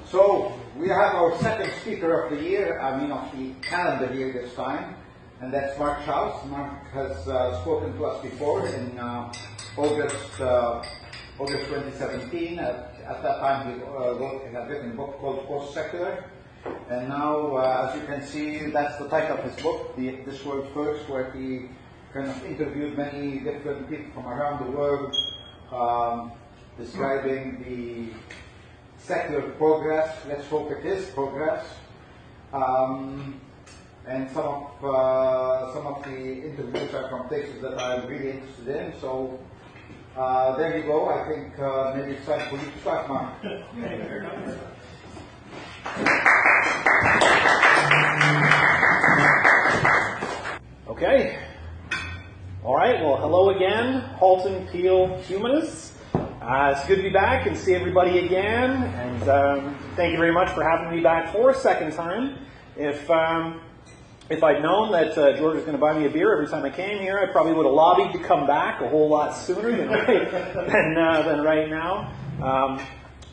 So we have our second speaker of the year, of the calendar year this time, and that's Marc Schaus. Marc has spoken to us before in August 2017. At that time, he had written a book called Post-Secular, and now, as you can see, that's the title of his book, This World First, where he kind of interviewed many different people from around the world, describing the secular progress. Let's hope it is progress. And some of the interviews are from places that I'm really interested in. So there you go. I think maybe it's time for you to start, Marc. Okay. All right. Well, hello again, Halton Peel Humanists. It's good to be back and see everybody again, and thank you very much for having me back for a second time. If I'd known that George was going to buy me a beer every time I came here, I probably would have lobbied to come back a whole lot sooner than right now.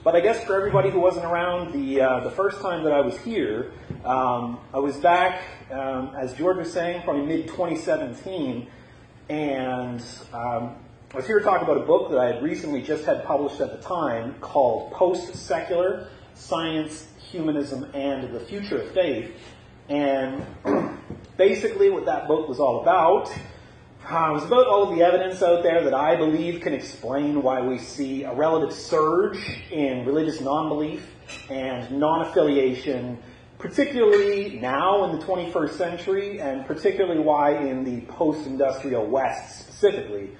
But I guess for everybody who wasn't around the first time that I was here, I was back, as George was saying, probably mid-2017, and I was here to talk about a book that I had recently just had published at the time called Post-Secular, Science, Humanism, and the Future of Faith. And basically what that book was all about was about all of the evidence out there that I believe can explain why we see a relative surge in religious non-belief and non-affiliation, particularly now in the 21st century, and particularly why in the post-industrial West specifically.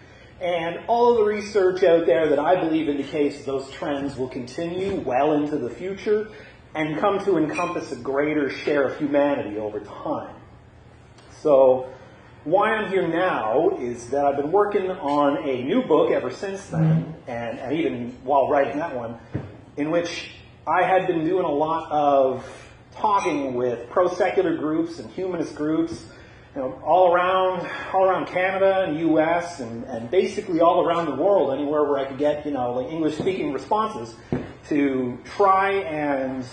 And all of the research out there that I believe indicates those trends will continue well into the future and come to encompass a greater share of humanity over time. So why I'm here now is that I've been working on a new book ever since then, and even while writing that one, in which I had been doing a lot of talking with pro-secular groups and humanist groups, all around Canada and U.S. and basically all around the world, anywhere where I could get, like English-speaking responses, to try and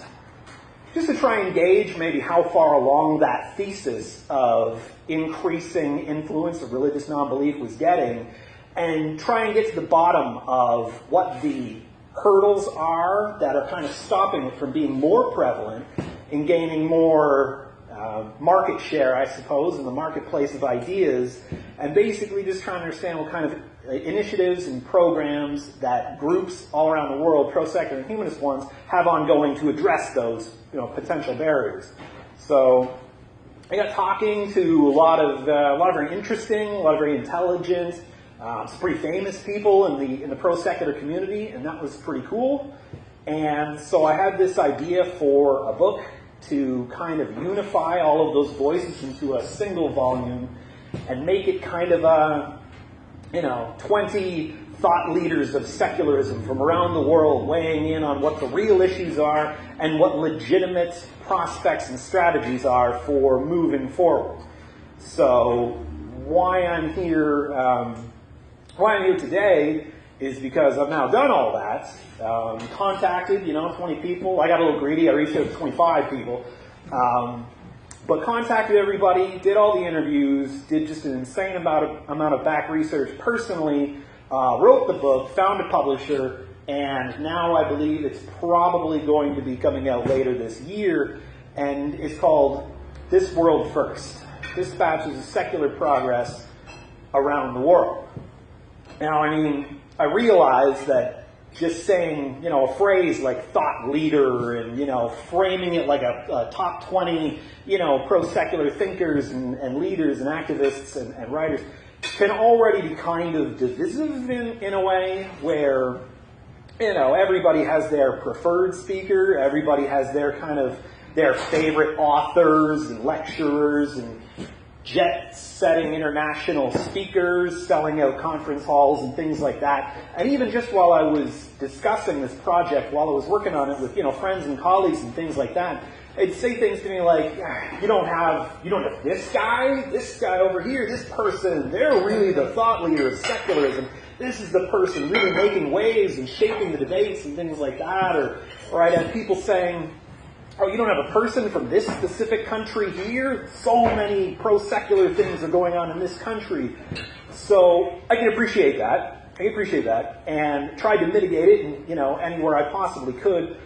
gauge maybe how far along that thesis of increasing influence of religious non-belief was getting, and try and get to the bottom of what the hurdles are that are kind of stopping it from being more prevalent and gaining more market share, I suppose, in the marketplace of ideas, and basically just trying to understand what kind of initiatives and programs that groups all around the world, pro-secular and humanist ones, have ongoing to address those potential barriers. So I got talking to a lot of very interesting, a lot of very intelligent, some pretty famous people in the pro-secular community, and that was pretty cool. And so I had this idea for a book to kind of unify all of those voices into a single volume and make it kind of a, 20 thought leaders of secularism from around the world weighing in on what the real issues are and what legitimate prospects and strategies are for moving forward. So why I'm here today is because I've now done all that, contacted, 20 people. I got a little greedy, I reached out to 25 people. But contacted everybody, did all the interviews, did just an insane amount of back research personally, wrote the book, found a publisher, and now I believe it's probably going to be coming out later this year, and it's called This World First, Dispatches of Secular Progress Around the World. Now, I realize that just saying, a phrase like thought leader and, framing it like a top 20, pro-secular thinkers and leaders and activists and writers can already be kind of divisive in a way where, everybody has their preferred speaker, everybody has their favorite authors and lecturers and jet-setting international speakers, selling out conference halls and things like that. And even just while I was discussing this project, while I was working on it with, friends and colleagues and things like that, they'd say things to me like, you don't have this guy over here, this person, they're really the thought leader of secularism. This is the person really making waves and shaping the debates and things like that. Or right? And people saying, oh, you don't have a person from this specific country here? So many pro-secular things are going on in this country. So I can appreciate that. And tried to mitigate it, anywhere I possibly could.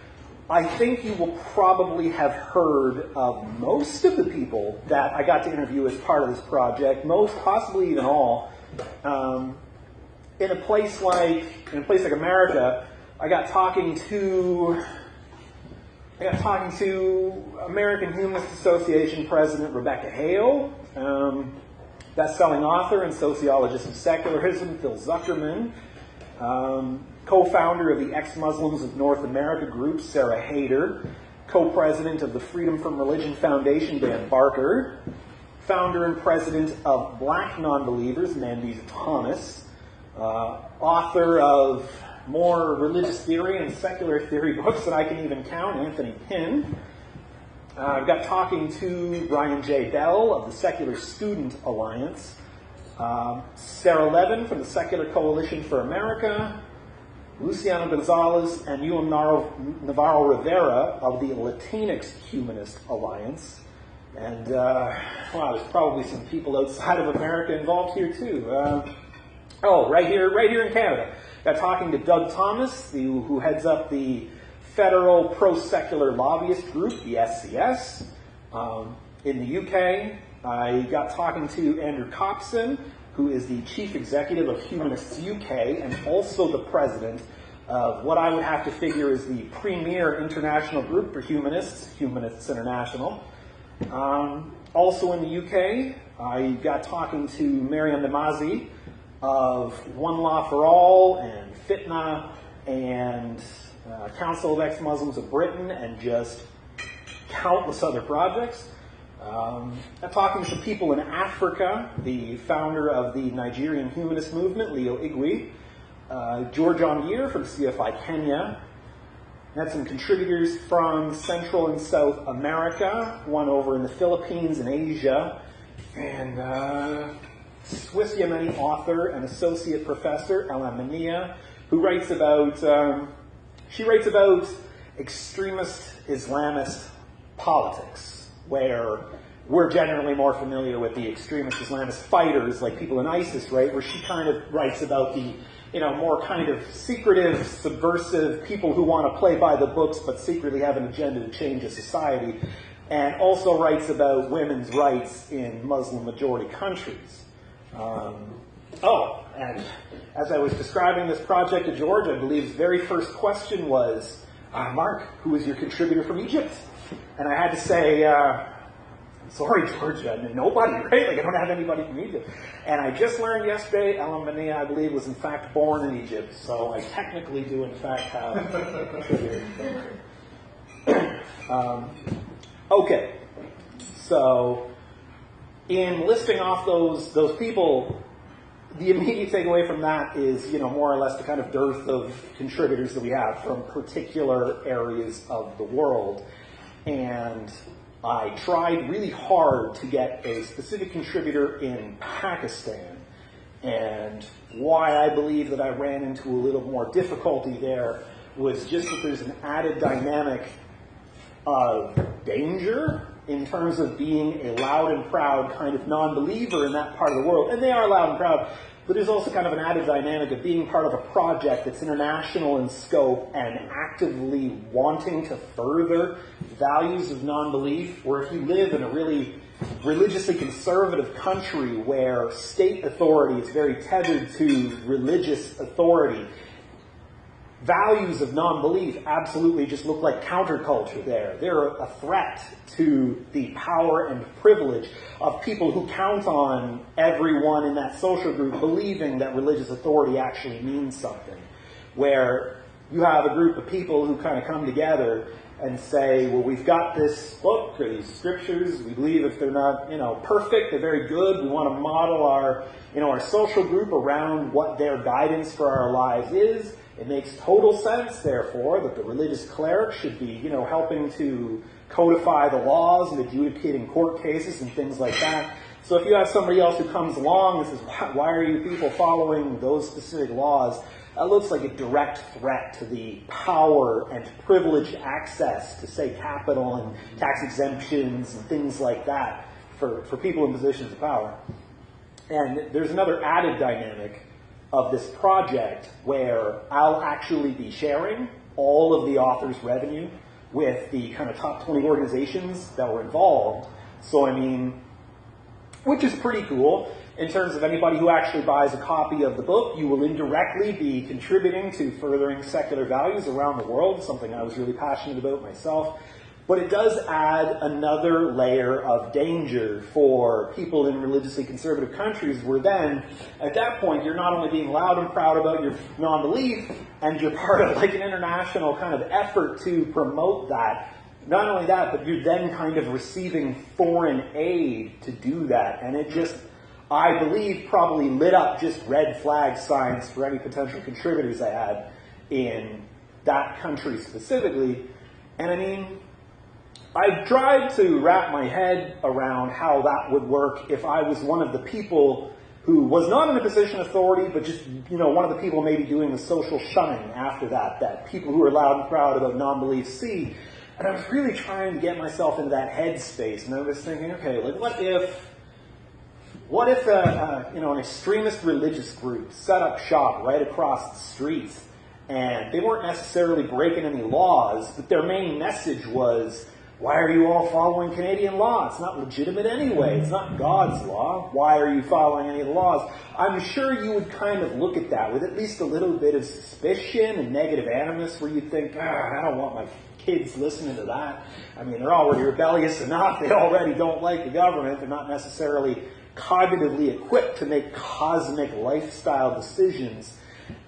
I think you will probably have heard of most of the people that I got to interview as part of this project, most, possibly even all. In a place like America, I got talking to American Humanist Association President Rebecca Hale, best-selling author and sociologist of secularism Phil Zuckerman, co-founder of the Ex-Muslims of North America group Sarah Haider, co-president of the Freedom from Religion Foundation Dan Barker, founder and president of Black Nonbelievers Mandy's Thomas, author of more religious theory and secular theory books than I can even count, Anthony Pinn. I've got talking to Brian J. Bell of the Secular Student Alliance, Sarah Levin from the Secular Coalition for America, Luciano Gonzalez and Ewan Navarro Rivera of the Latinx Humanist Alliance. And, there's probably some people outside of America involved here too. Right here in Canada. Got talking to Doug Thomas, who heads up the Federal Pro-Secular Lobbyist Group, the SCS. In the UK, I got talking to Andrew Copson, who is the Chief Executive of Humanists UK and also the President of what I would have to figure is the premier international group for humanists, Humanists International. Also in the UK, I got talking to Maryam Namazie of One Law for All and Fitnah and Council of Ex-Muslims of Britain and just countless other projects. I'm talking to some people in Africa, the founder of the Nigerian humanist movement, Leo Igwe, George Ongier from CFI Kenya, had some contributors from Central and South America, one over in the Philippines and Asia, and Swiss Yemeni author and associate professor, Ella Mania, who writes about extremist Islamist politics, where we're generally more familiar with the extremist Islamist fighters, like people in ISIS, right? Where she kind of writes about the, more kind of secretive, subversive people who want to play by the books but secretly have an agenda to change a society, and also writes about women's rights in Muslim-majority countries. And as I was describing this project to George, I believe his very first question was, Mark, who is your contributor from Egypt? And I had to say, sorry, George, nobody, right? Like, I don't have anybody from Egypt. And I just learned yesterday, Ella Mania, I believe, was in fact born in Egypt. So I technically do, in fact, have a contributor. Okay. So, in listing off those people, the immediate takeaway from that is, more or less the kind of dearth of contributors that we have from particular areas of the world. And I tried really hard to get a specific contributor in Pakistan. And why I believe that I ran into a little more difficulty there was just that there's an added dynamic of danger in terms of being a loud and proud kind of non-believer in that part of the world. And they are loud and proud, but there's also kind of an added dynamic of being part of a project that's international in scope and actively wanting to further values of non-belief, where if you live in a really religiously conservative country where state authority is very tethered to religious authority, values of non-belief absolutely just look like counterculture there. They're a threat to the power and privilege of people who count on everyone in that social group believing that religious authority actually means something. Where you have a group of people who kind of come together and say, well, we've got this book or these scriptures. We believe if they're not, perfect, they're very good. We want to model our social group around what their guidance for our lives is. It makes total sense, therefore, that the religious cleric should be, helping to codify the laws and adjudicating court cases and things like that. So if you have somebody else who comes along and says, why are you people following those specific laws? that looks like a direct threat to the power and privileged access to, say, capital and tax exemptions and things like that for people in positions of power. And there's another added dynamic of this project where I'll actually be sharing all of the author's revenue with the kind of top 20 organizations that were involved. So, I mean, which is pretty cool. In terms of anybody who actually buys a copy of the book, you will indirectly be contributing to furthering secular values around the world, something I was really passionate about myself. But it does add another layer of danger for people in religiously conservative countries where then, at that point, you're not only being loud and proud about your non-belief, and you're part of like an international kind of effort to promote that. Not only that, but you're then kind of receiving foreign aid to do that. And it just, I believe, probably lit up just red flag signs for any potential contributors I had in that country specifically. And I mean, I tried to wrap my head around how that would work if I was one of the people who was not in a position of authority, but just, you know, one of the people maybe doing the social shunning after that people who are loud and proud about non-belief see. And I was really trying to get myself into that headspace, and I was thinking, okay, like what if an extremist religious group set up shop right across the street, and they weren't necessarily breaking any laws, but their main message was, why are you all following Canadian law? It's not legitimate anyway. It's not God's law. Why are you following any of the laws? I'm sure you would kind of look at that with at least a little bit of suspicion and negative animus where you'd think, I don't want my kids listening to that. I mean, they're already rebellious enough. They already don't like the government. They're not necessarily cognitively equipped to make cosmic lifestyle decisions.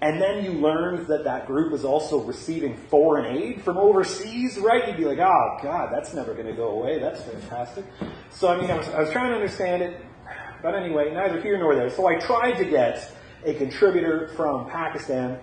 And then you learned that that group was also receiving foreign aid from overseas, right? You'd be like, oh, God, that's never going to go away. That's fantastic. So, I mean, I was trying to understand it. But anyway, neither here nor there. So I tried to get a contributor from Pakistan,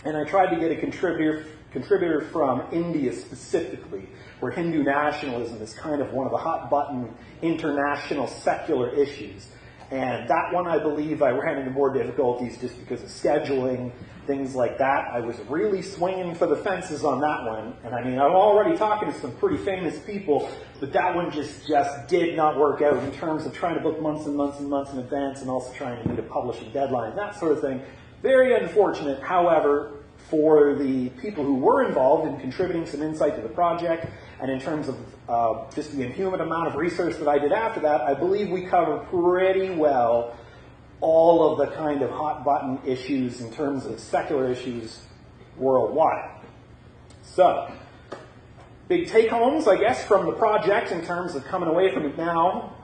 and I tried to get a contributor from India specifically, where Hindu nationalism is kind of one of the hot-button international secular issues. And that one, I believe, I ran into more difficulties just because of scheduling, things like that. I was really swinging for the fences on that one. And I mean, I'm already talking to some pretty famous people, but that one just did not work out in terms of trying to book months and months and months in advance and also trying to meet a publishing deadline, that sort of thing. Very unfortunate, however, for the people who were involved in contributing some insight to the project, and in terms of just the inhuman amount of research that I did after that, I believe we cover pretty well all of the kind of hot-button issues in terms of secular issues worldwide. So, big take-homes, I guess, from the project in terms of coming away from it now.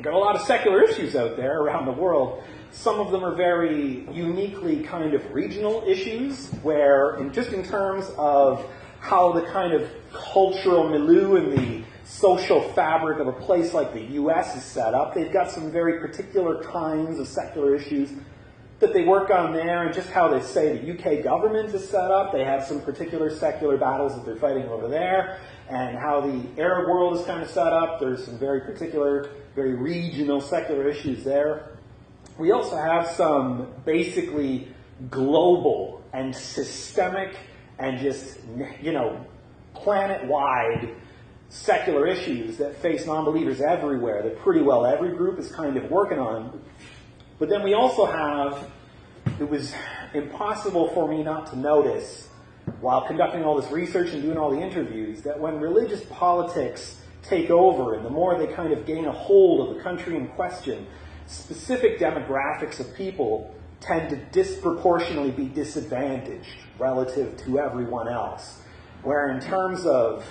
Got a lot of secular issues out there around the world. Some of them are very uniquely kind of regional issues, where in terms of how the kind of cultural milieu and the social fabric of a place like the U.S. is set up, they've got some very particular kinds of secular issues that they work on there, and just how they say the UK government is set up. They have some particular secular battles that they're fighting over there, and how the Arab world is kind of set up. There's some very particular, very regional secular issues there. We also have some basically global and systemic and just, planet-wide secular issues that face non-believers everywhere that pretty well every group is kind of working on. But then we also have, it was impossible for me not to notice while conducting all this research and doing all the interviews that when religious politics take over and the more they kind of gain a hold of the country in question, specific demographics of people tend to disproportionately be disadvantaged relative to everyone else. Where in terms of,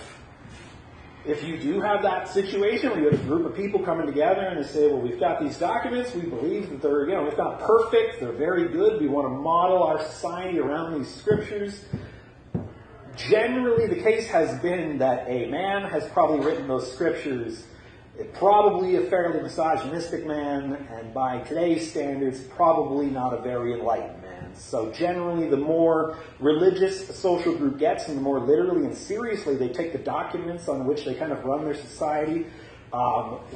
if you do have that situation where you have a group of people coming together and they say, well, we've got these documents, we believe that they're, if not perfect, they're very good, we want to model our society around these scriptures. Generally, the case has been that a man has probably written those scriptures, probably a fairly misogynistic man, and by today's standards, probably not a very enlightened man. So generally, the more religious a social group gets, and the more literally and seriously they take the documents on which they kind of run their society,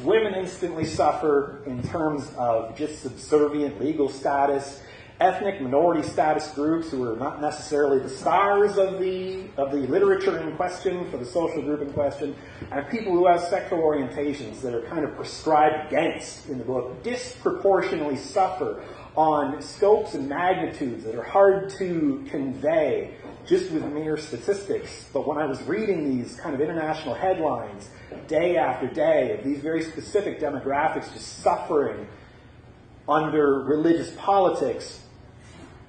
women instantly suffer in terms of just subservient legal status, ethnic minority status groups who are not necessarily the stars of the literature in question for the social group in question, and people who have sexual orientations that are kind of prescribed against in the book disproportionately suffer on scopes and magnitudes that are hard to convey just with mere statistics. But when I was reading these kind of international headlines day after day of these very specific demographics just suffering under religious politics,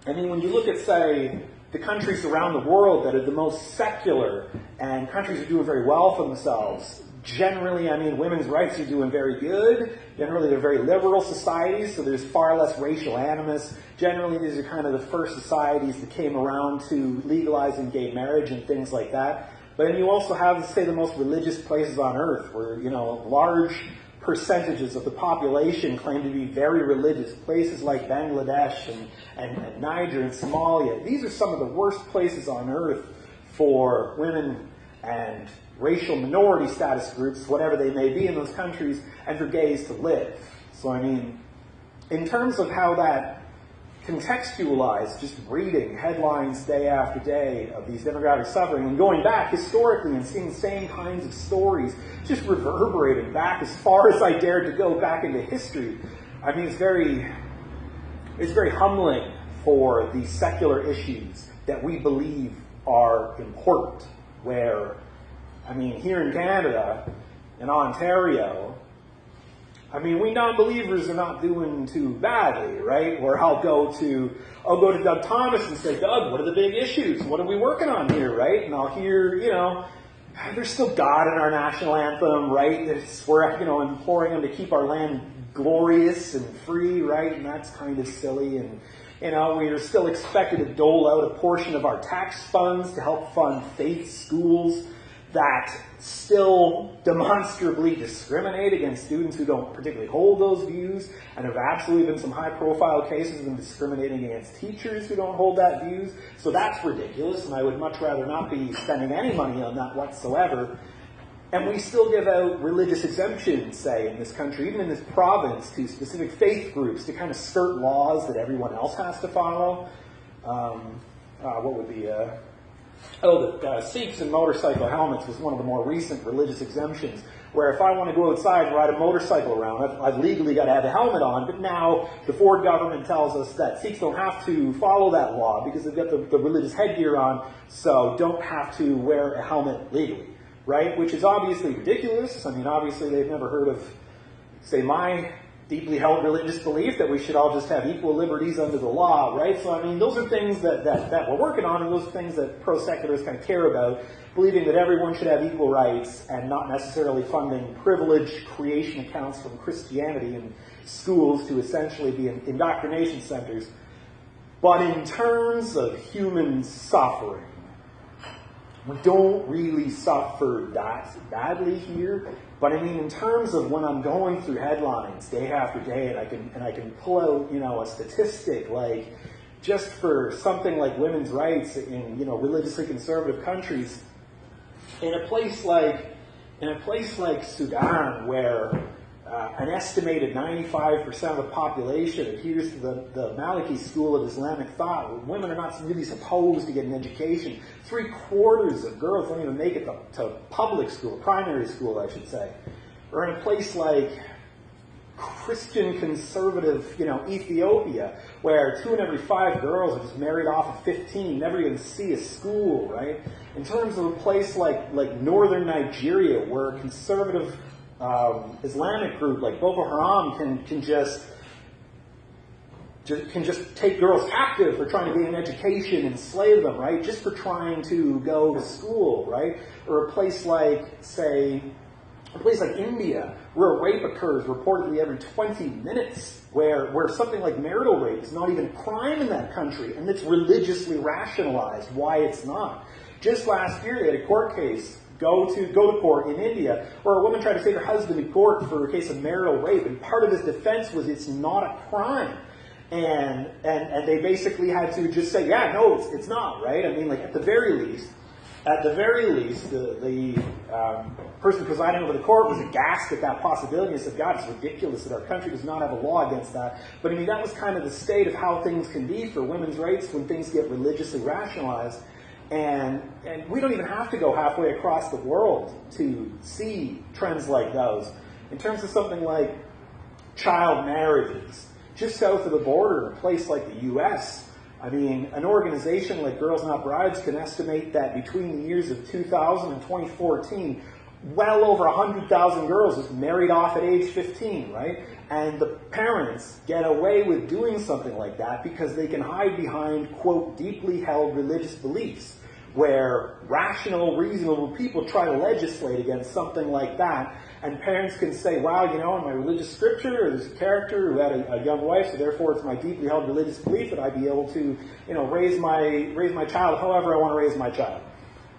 I mean, when you look at, say, the countries around the world that are the most secular and countries are doing very well for themselves, generally, I mean, women's rights are doing very good. Generally, they're very liberal societies, so there's far less racial animus. Generally, these are kind of the first societies that came around to legalizing gay marriage and things like that. But then you also have, say, the most religious places on earth where, you know, large percentages of the population claim to be very religious. Places like Bangladesh and Niger and Somalia. These are some of the worst places on earth for women and racial minority status groups, whatever they may be in those countries, and for gays to live. So, I mean, in terms of how that contextualized, just reading headlines day after day of these demographic suffering and going back historically and seeing the same kinds of stories just reverberating back as far as I dared to go back into history. I mean, it's very humbling for the secular issues that we believe are important, where, I mean, here in Canada, in Ontario, I mean, we non-believers are not doing too badly, right? Where I'll go to Doug Thomas and say, Doug, what are the big issues? What are we working on here, right? And I'll hear, you know, there's still God in our national anthem, right? We're, you know, imploring him to keep our land glorious and free, right? And that's kind of silly. And, you know, we are still expected to dole out a portion of our tax funds to help fund faith schools that still demonstrably discriminate against students who don't particularly hold those views, and have absolutely been some high-profile cases of them discriminating against teachers who don't hold that views. So that's ridiculous, and I would much rather not be spending any money on that whatsoever. And we still give out religious exemptions, say, in this country, even in this province, to specific faith groups to kind of skirt laws that everyone else has to follow. What would be... the Sikhs and motorcycle helmets was one of the more recent religious exemptions, where if I want to go outside and ride a motorcycle around, I've legally got to have a helmet on, but now the Ford government tells us that Sikhs don't have to follow that law because they've got the religious headgear on, so don't have to wear a helmet legally, right? Which is obviously ridiculous. I mean, obviously they've never heard of, say, my deeply held religious belief that we should all just have equal liberties under the law, right? So, I mean, those are things that we're working on, and those are things that pro-secularists kind of care about, believing that everyone should have equal rights and not necessarily funding privileged creation accounts from Christianity in schools to essentially be indoctrination centers. But in terms of human suffering, we don't really suffer that badly here. But I mean, in terms of when I'm going through headlines day after day, and I can pull out, you know, a statistic like just for something like women's rights in, you know, religiously conservative countries, in a place like Sudan, where an estimated 95% of the population adheres to the Maliki school of Islamic thought, where women are not really supposed to get an education. 3/4 of girls don't even make it to public school, primary school, I should say. Or in a place like Christian conservative, you know, Ethiopia, where 2 in every 5 girls are just married off at 15, never even see a school, right? In terms of a place like northern Nigeria, where a conservative Islamic group like Boko Haram can just take girls captive for trying to gain an education, enslave them, right? Just for trying to go to school, right? Or a place like, say, India, where rape occurs reportedly every 20 minutes, where something like marital rape is not even a crime in that country, and it's religiously rationalized why it's not. Just last year, they had a court case go to court in India, where a woman tried to save her husband in court for a case of marital rape, and part of his defense was it's not a crime. And they basically had to just say, yeah, no, it's not, right? I mean, like, at the very least, at the very least, the person presiding over the court was aghast at that possibility and said, God, it's ridiculous that our country does not have a law against that. But I mean, that was kind of the state of how things can be for women's rights when things get religiously rationalized. And we don't even have to go halfway across the world to see trends like those. In terms of something like child marriages, just south of the border in a place like the U.S., I mean, an organization like Girls Not Brides can estimate that between the years of 2000 and 2014, well over 100,000 girls was married off at age 15, right? And the parents get away with doing something like that because they can hide behind, quote, deeply held religious beliefs, where rational, reasonable people try to legislate against something like that. And parents can say, wow, you know, in my religious scripture, there's a character who had a young wife, so therefore it's my deeply held religious belief that I'd be able to, you know, raise my child however I want to raise my child.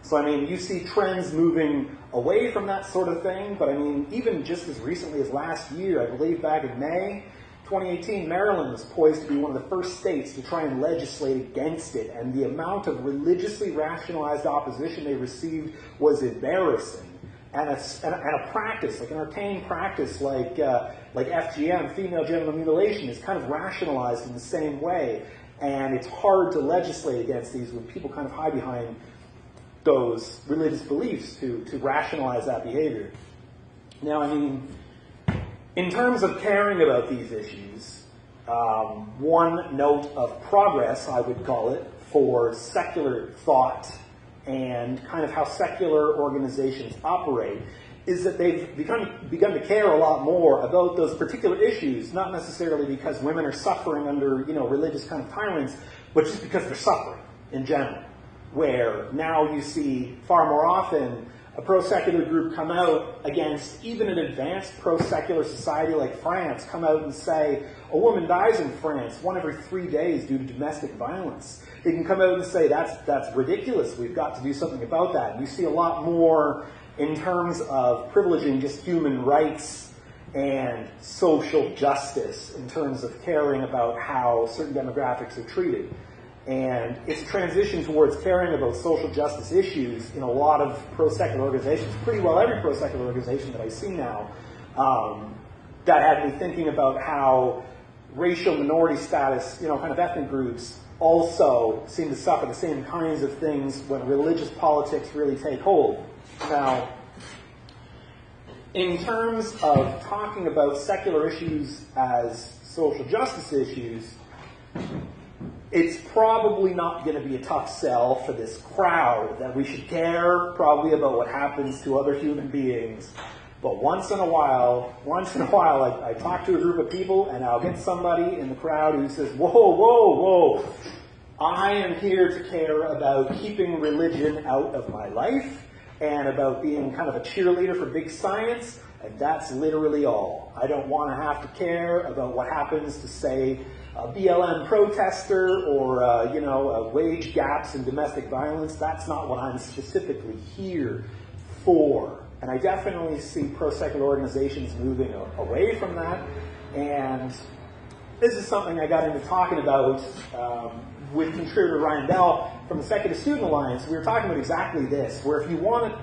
So, I mean, you see trends moving away from that sort of thing, but I mean, even just as recently as last year, I believe back in May 2018, Maryland was poised to be one of the first states to try and legislate against it, and the amount of religiously rationalized opposition they received was embarrassing. And a practice, like an arcane practice like FGM, female genital mutilation, is kind of rationalized in the same way. And it's hard to legislate against these when people kind of hide behind those religious beliefs to rationalize that behavior. Now, I mean, in terms of caring about these issues, one note of progress, I would call it, for secular thought and kind of how secular organizations operate, is that they've begun to care a lot more about those particular issues, not necessarily because women are suffering under, you know, religious kind of tyrants, but just because they're suffering in general. Where now you see far more often a pro-secular group come out against even an advanced pro-secular society like France, come out and say, a woman dies in France 1 every 3 days due to domestic violence. They can come out and say, that's ridiculous, we've got to do something about that. And you see a lot more in terms of privileging just human rights and social justice in terms of caring about how certain demographics are treated. And it's a transition towards caring about social justice issues in a lot of pro-secular organizations, pretty well every pro-secular organization that I see now, that had me thinking about how racial minority status, you know, kind of ethnic groups also seem to suffer the same kinds of things when religious politics really take hold. Now, in terms of talking about secular issues as social justice issues, it's probably not going to be a tough sell for this crowd that we should care probably about what happens to other human beings. But once in a while, I talk to a group of people and I'll get somebody in the crowd who says, whoa, whoa, whoa, I am here to care about keeping religion out of my life and about being kind of a cheerleader for big science, and that's literally all. I don't want to have to care about what happens to, say, a BLM protester or, wage gaps in domestic violence. That's not what I'm specifically here for. And I definitely see pro-secular organizations moving away from that. And this is something I got into talking about with contributor Ryan Bell from the Secular Student Alliance. We were talking about exactly this, where if you want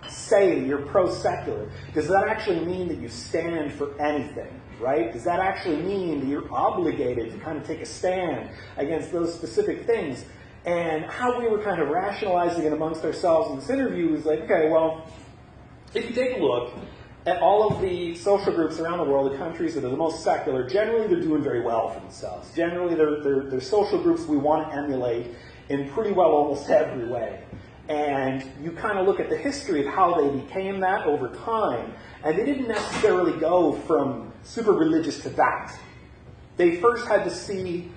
to say you're pro-secular, does that actually mean that you stand for anything, right? Does that actually mean that you're obligated to kind of take a stand against those specific things? And how we were kind of rationalizing it amongst ourselves in this interview was like, okay, well, if you take a look at all of the social groups around the world, the countries that are the most secular, generally they're doing very well for themselves. Generally they're social groups we want to emulate in pretty well almost every way. And you kind of look at the history of how they became that over time, and they didn't necessarily go from super religious to that. They first had to see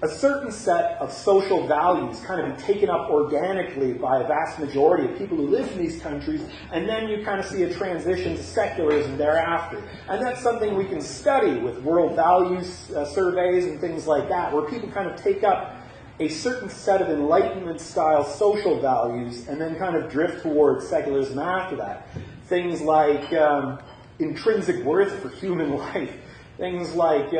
a certain set of social values kind of be taken up organically by a vast majority of people who live in these countries, and then you kind of see a transition to secularism thereafter. And that's something we can study with world values surveys and things like that, where people kind of take up a certain set of Enlightenment-style social values and then kind of drift towards secularism after that. Things like intrinsic worth for human life. Things like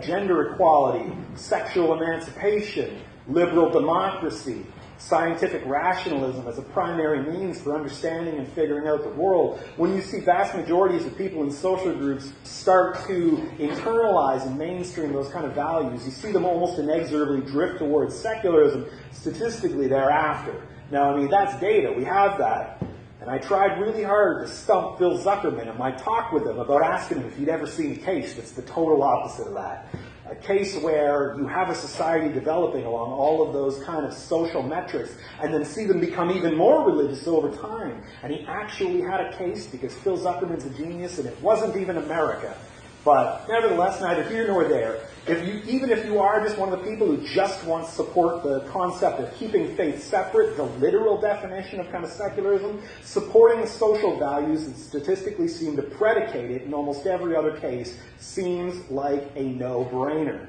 gender equality, sexual emancipation, liberal democracy, scientific rationalism as a primary means for understanding and figuring out the world, when you see vast majorities of people in social groups start to internalize and mainstream those kind of values, you see them almost inexorably drift towards secularism statistically thereafter. Now, I mean, that's data. We have that. And I tried really hard to stump Phil Zuckerman in my talk with him about asking him if he'd ever seen a case that's the total opposite of that. A case where you have a society developing along all of those kind of social metrics and then see them become even more religious over time. And he actually had a case because Phil Zuckerman's a genius and it wasn't even America. But nevertheless, neither here nor there. Even if you are just one of the people who just wants to support the concept of keeping faith separate, the literal definition of kind of secularism, supporting the social values that statistically seem to predicate it in almost every other case seems like a no-brainer.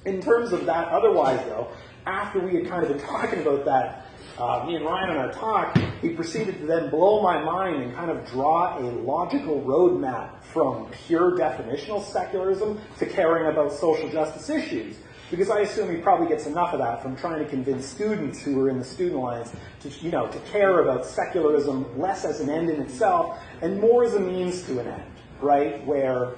In terms of that, otherwise though, after we had kind of been talking about that, me and Ryan in our talk, he proceeded to then blow my mind and kind of draw a logical roadmap from pure definitional secularism to caring about social justice issues. Because I assume he probably gets enough of that from trying to convince students who are in the student alliance to, to care about secularism less as an end in itself and more as a means to an end, right? Where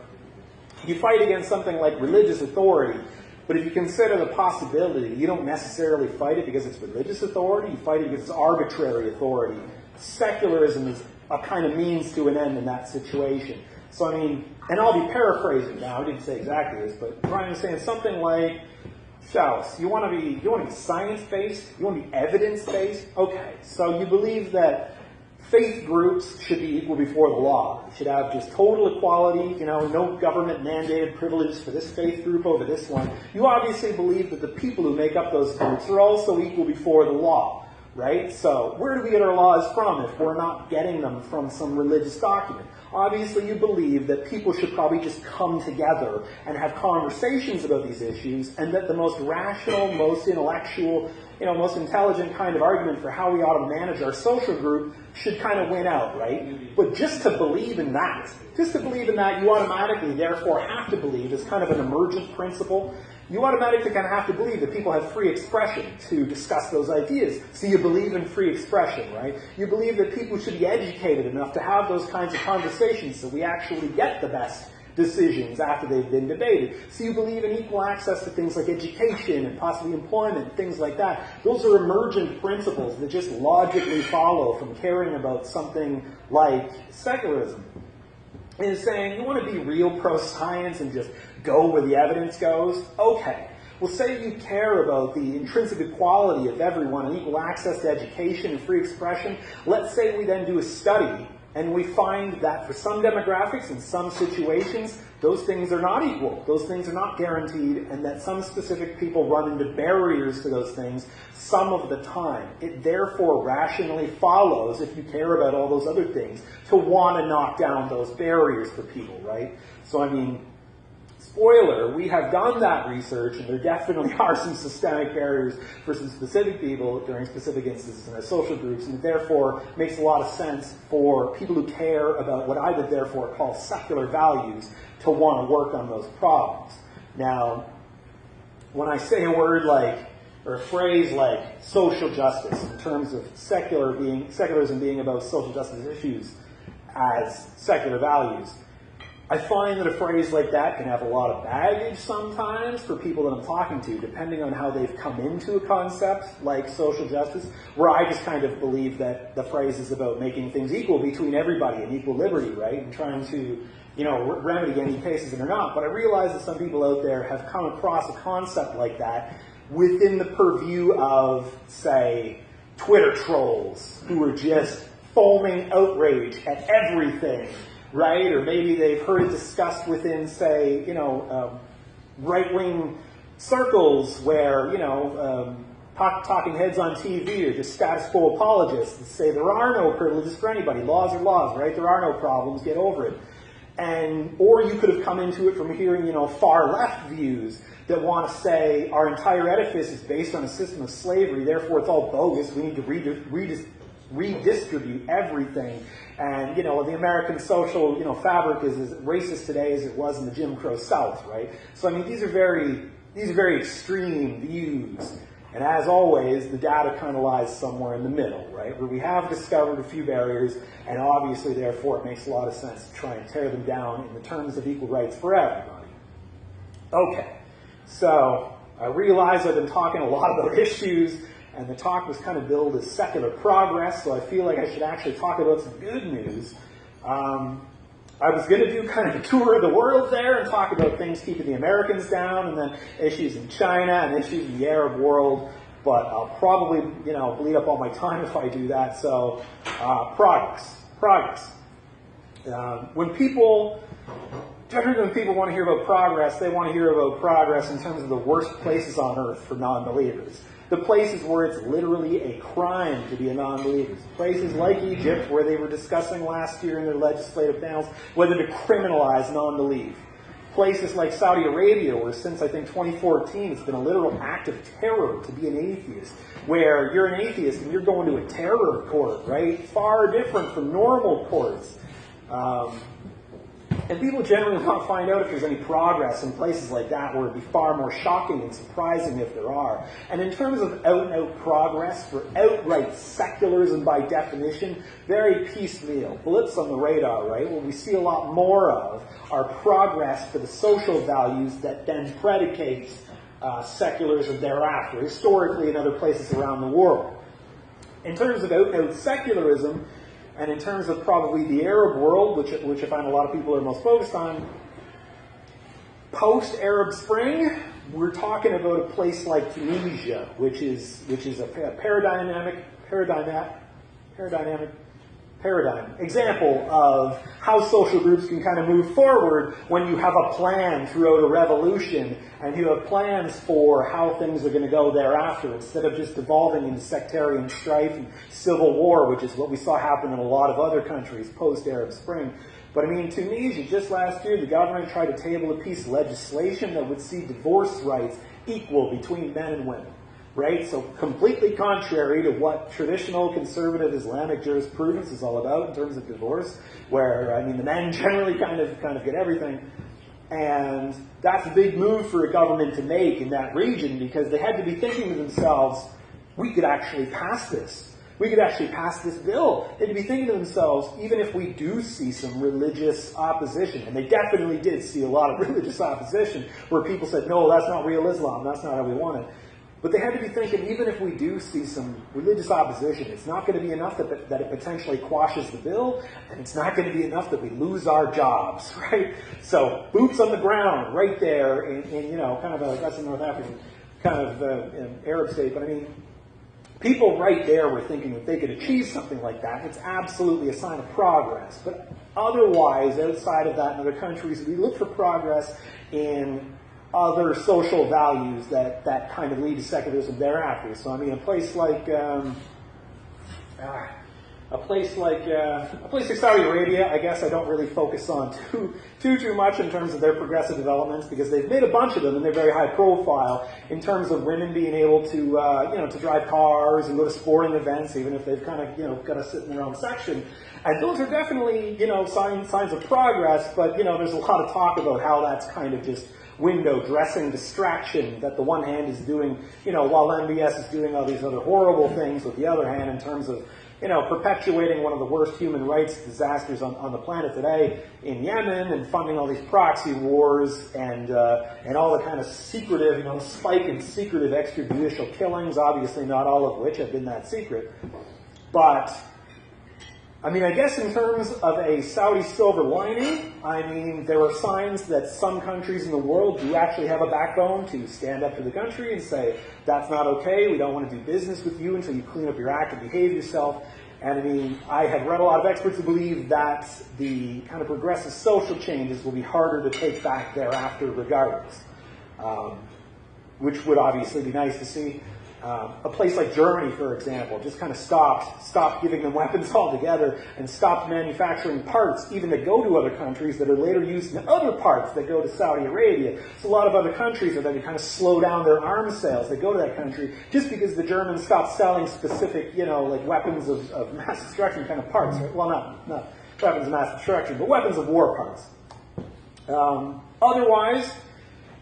you fight against something like religious authority, but if you consider the possibility, you don't necessarily fight it because it's religious authority, you fight it because it's arbitrary authority. Secularism is a kind of means to an end in that situation. So I mean, and I'll be paraphrasing now, I didn't say exactly this, but Brian was saying something like, Schaus, you want to be science-based? You want to be evidence-based? Okay, so you believe that faith groups should be equal before the law. You should have just total equality, no government-mandated privileges for this faith group over this one. You obviously believe that the people who make up those groups are also equal before the law, right? So where do we get our laws from if we're not getting them from some religious document? Obviously, you believe that people should probably just come together and have conversations about these issues, and that the most rational, most intellectual, most intelligent kind of argument for how we ought to manage our social group should kind of win out, right? But just to believe in that, you automatically, therefore, have to believe, as kind of an emergent principle, you automatically kind of have to believe that people have free expression to discuss those ideas. So you believe in free expression, right? You believe that people should be educated enough to have those kinds of conversations so we actually get the best decisions after they've been debated. So you believe in equal access to things like education and possibly employment, things like that. Those are emergent principles that just logically follow from caring about something like secularism. And saying, you want to be real pro-science and just go where the evidence goes? Okay. Well, say you care about the intrinsic equality of everyone and equal access to education and free expression. Let's say we then do a study and we find that for some demographics in some situations, those things are not equal. Those things are not guaranteed, and that some specific people run into barriers to those things some of the time. It therefore rationally follows, if you care about all those other things, to want to knock down those barriers for people, right? So, I mean, spoiler, we have done that research, and there definitely are some systemic barriers for some specific people during specific instances in our social groups, and it therefore makes a lot of sense for people who care about what I would therefore call secular values to want to work on those problems. Now, when I say a word like, or a phrase like social justice, in terms of secularism being about social justice issues as secular values, I find that a phrase like that can have a lot of baggage sometimes for people that I'm talking to, depending on how they've come into a concept like social justice, where I just kind of believe that the phrase is about making things equal between everybody and equal liberty, right? And trying to, remedy any cases that are not. But I realize that some people out there have come across a concept like that within the purview of, say, Twitter trolls who are just foaming outrage at everything, right? Or maybe they've heard it discussed within, say, right-wing circles where, talking heads on TV are just status quo apologists that say there are no privileges for anybody. Laws are laws, right? There are no problems. Get over it. Or you could have come into it from hearing, far-left views that want to say our entire edifice is based on a system of slavery, therefore it's all bogus. We need to redistribute everything. And, the American social, fabric is as racist today as it was in the Jim Crow South, right? So, I mean, these are very extreme views. And as always, the data kind of lies somewhere in the middle, right? Where we have discovered a few barriers, and obviously, therefore, it makes a lot of sense to try and tear them down in the terms of equal rights for everybody. Okay, so I realize I've been talking a lot about issues, and the talk was kind of billed as secular progress, so I feel like I should actually talk about some good news. I was going to do kind of a tour of the world there and talk about things keeping the Americans down, and then issues in China and issues in the Arab world, but I'll probably, bleed up all my time if I do that. So, progress. Generally when people want to hear about progress, they want to hear about progress in terms of the worst places on earth for non-believers. The places where it's literally a crime to be a non-believer. Places like Egypt, where they were discussing last year in their legislative panels whether to criminalize non-belief. Places like Saudi Arabia, where since I think 2014 it's been a literal act of terror to be an atheist, where you're an atheist and you're going to a terror court, right? Far different from normal courts. And people generally want to find out if there's any progress in places like that, where it'd be far more shocking and surprising if there are. And in terms of out-and-out progress, for outright secularism by definition, very piecemeal, blips on the radar, right? What we see a lot more of are progress for the social values that then predicates secularism thereafter, historically in other places around the world. In terms of out-and-out secularism, and in terms of probably the Arab world, which I find a lot of people are most focused on, post-Arab Spring, we're talking about a place like Tunisia, which is a paradigm example of how social groups can kind of move forward when you have a plan throughout a revolution and you have plans for how things are going to go thereafter, instead of just devolving into sectarian strife and civil war, which is what we saw happen in a lot of other countries post-Arab Spring. But I mean, in Tunisia, just last year, the government tried to table a piece of legislation that would see divorce rights equal between men and women. Right? So completely contrary to what traditional conservative Islamic jurisprudence is all about in terms of divorce, where, I mean, the men generally kind of get everything. And that's a big move for a government to make in that region, because they had to be thinking to themselves, we could actually pass this. We could actually pass this bill. They had to be thinking to themselves, even if we do see some religious opposition, and they definitely did see a lot of religious opposition, where people said, no, that's not real Islam, that's not how we want it. But they had to be thinking, even if we do see some religious opposition, it's not going to be enough that it potentially quashes the bill, and it's not going to be enough that we lose our jobs, right? So, boots on the ground, right there in kind of that's a North African kind of Arab state, but I mean, people right there were thinking that they could achieve something like that. It's absolutely a sign of progress. But otherwise, outside of that in other countries, we look for progress in other social values that kind of lead to secularism thereafter. So I mean, a place like Saudi Arabia, I guess I don't really focus on too much in terms of their progressive developments, because they've made a bunch of them and they're very high profile in terms of women being able to to drive cars and go to sporting events, even if they've kind of got to sit in their own section. And those are definitely signs of progress, but there's a lot of talk about how that's kind of just window dressing distraction that the one hand is doing, while MBS is doing all these other horrible things with the other hand, in terms of, perpetuating one of the worst human rights disasters on the planet today in Yemen, and funding all these proxy wars and all the kind of secretive, spike in secretive extrajudicial killings, obviously not all of which have been that secret. But I mean, I guess in terms of a Saudi silver lining, I mean, there are signs that some countries in the world do actually have a backbone to stand up to the country and say, that's not okay, we don't want to do business with you until you clean up your act and behave yourself. And I mean, I have read a lot of experts who believe that the kind of progressive social changes will be harder to take back thereafter regardless, which would obviously be nice to see. A place like Germany, for example, just kind of stopped giving them weapons altogether and stopped manufacturing parts even that go to other countries that are later used in other parts that go to Saudi Arabia. So a lot of other countries are then to kind of slow down their arms sales that go to that country just because the Germans stopped selling specific, like weapons of mass destruction kind of parts. Right? Well, not weapons of mass destruction, but weapons of war parts. Otherwise,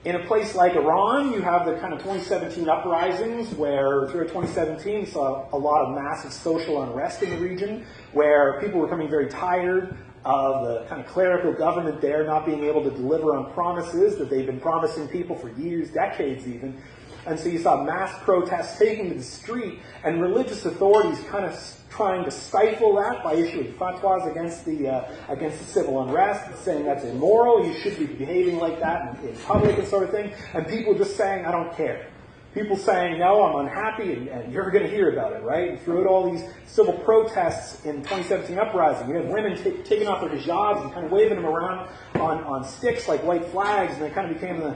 In a place like Iran, you have the kind of 2017 uprisings where through 2017 saw a lot of massive social unrest in the region where people were becoming very tired of the kind of clerical government there not being able to deliver on promises that they've been promising people for years, decades even. And so you saw mass protests taking to the street and religious authorities kind of trying to stifle that by issuing fatwas against the civil unrest, saying that's immoral, you should be behaving like that in public and sort of thing. And people just saying, I don't care. People saying, no, I'm unhappy, and you're going to hear about it, right? And throughout all these civil protests in 2017 uprising, you have women taking off their hijabs and kind of waving them around on sticks like white flags, and they kind of became the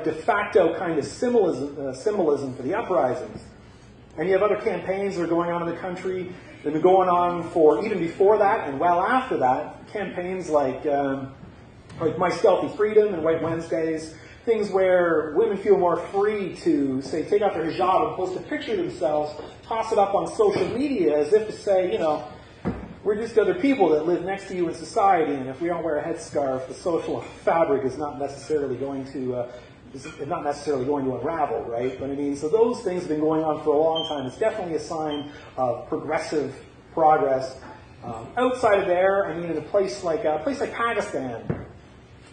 de facto kind of symbolism for the uprisings. And you have other campaigns that are going on in the country that have been going on for even before that and well after that. Campaigns like My Stealthy Freedom and White Wednesdays. Things where women feel more free to, say, take off their hijab and post a picture of themselves, toss it up on social media as if to say, we're just other people that live next to you in society, and if we don't wear a headscarf, the social fabric is not necessarily going to unravel, right? But I mean, so those things have been going on for a long time. It's definitely a sign of progressive progress. Outside of there, I mean, in a place like Pakistan,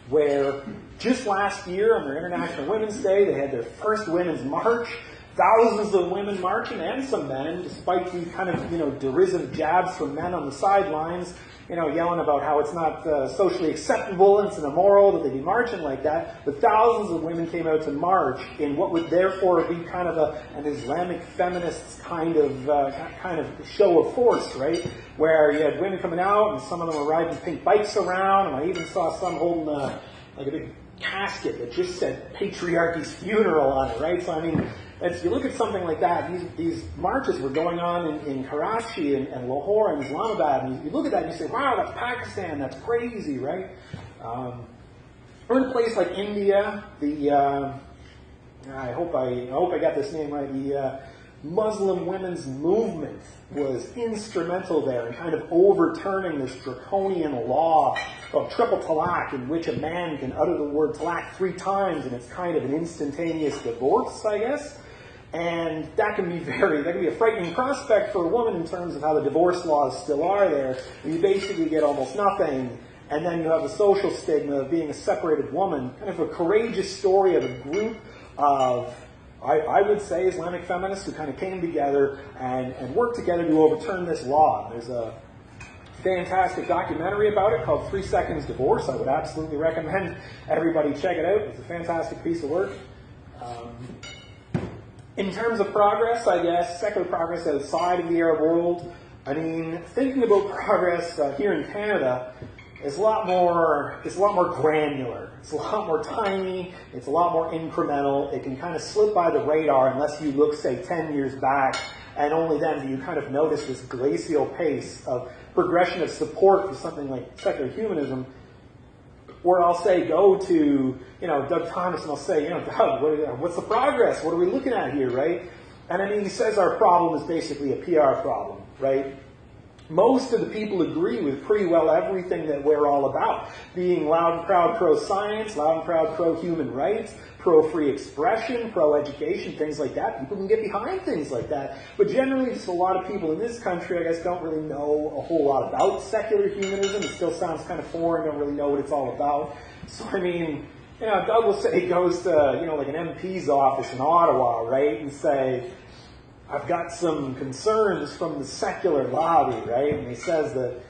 where just last year on their International Women's Day, they had their first women's march. Thousands of women marching and some men, despite the kind of, derisive jabs from men on the sidelines, yelling about how it's not socially acceptable and it's immoral that they be marching like that. But thousands of women came out to march in what would therefore be kind of an Islamic feminist kind of show of force, right? Where you had women coming out and some of them were riding pink bikes around, and I even saw some holding a big casket that just said patriarchy's funeral on it, right? So I mean, if you look at something like that, these marches were going on in Karachi and Lahore and Islamabad, and you look at that and you say, wow, that's Pakistan, that's crazy, right? Or in a place like India, I hope I got this name right, the Muslim women's movement was instrumental there in kind of overturning this draconian law called triple talaq, in which a man can utter the word talaq 3 times and it's kind of an instantaneous divorce, I guess. And that can be a frightening prospect for a woman in terms of how the divorce laws still are there. You basically get almost nothing, and then you have the social stigma of being a separated woman. Kind of a courageous story of a group of, I would say, Islamic feminists who kind of came together and worked together to overturn this law. There's a fantastic documentary about it called 3 Seconds Divorce. I would absolutely recommend everybody check it out. It's a fantastic piece of work. In terms of progress, I guess, secular progress outside of the Arab world, I mean, thinking about progress here in Canada is a lot more granular. It's a lot more tiny. It's a lot more incremental. It can kind of slip by the radar unless you look, say, 10 years back, and only then do you kind of notice this glacial pace of progression of support for something like secular humanism, where I'll say, go to, Doug Thomas, and I'll say, Doug, what's the progress? What are we looking at here, right? And I mean, he says our problem is basically a PR problem, right? Most of the people agree with pretty well everything that we're all about. Being loud and proud pro-science, loud and proud pro-human rights, pro-free expression, pro-education, things like that. People can get behind things like that. But generally, just a lot of people in this country, I guess, don't really know a whole lot about secular humanism. It still sounds kind of foreign, don't really know what it's all about. So, I mean, Doug will say he goes to, like an MP's office in Ottawa, right, and say, I've got some concerns from the secular lobby, right? And he says that,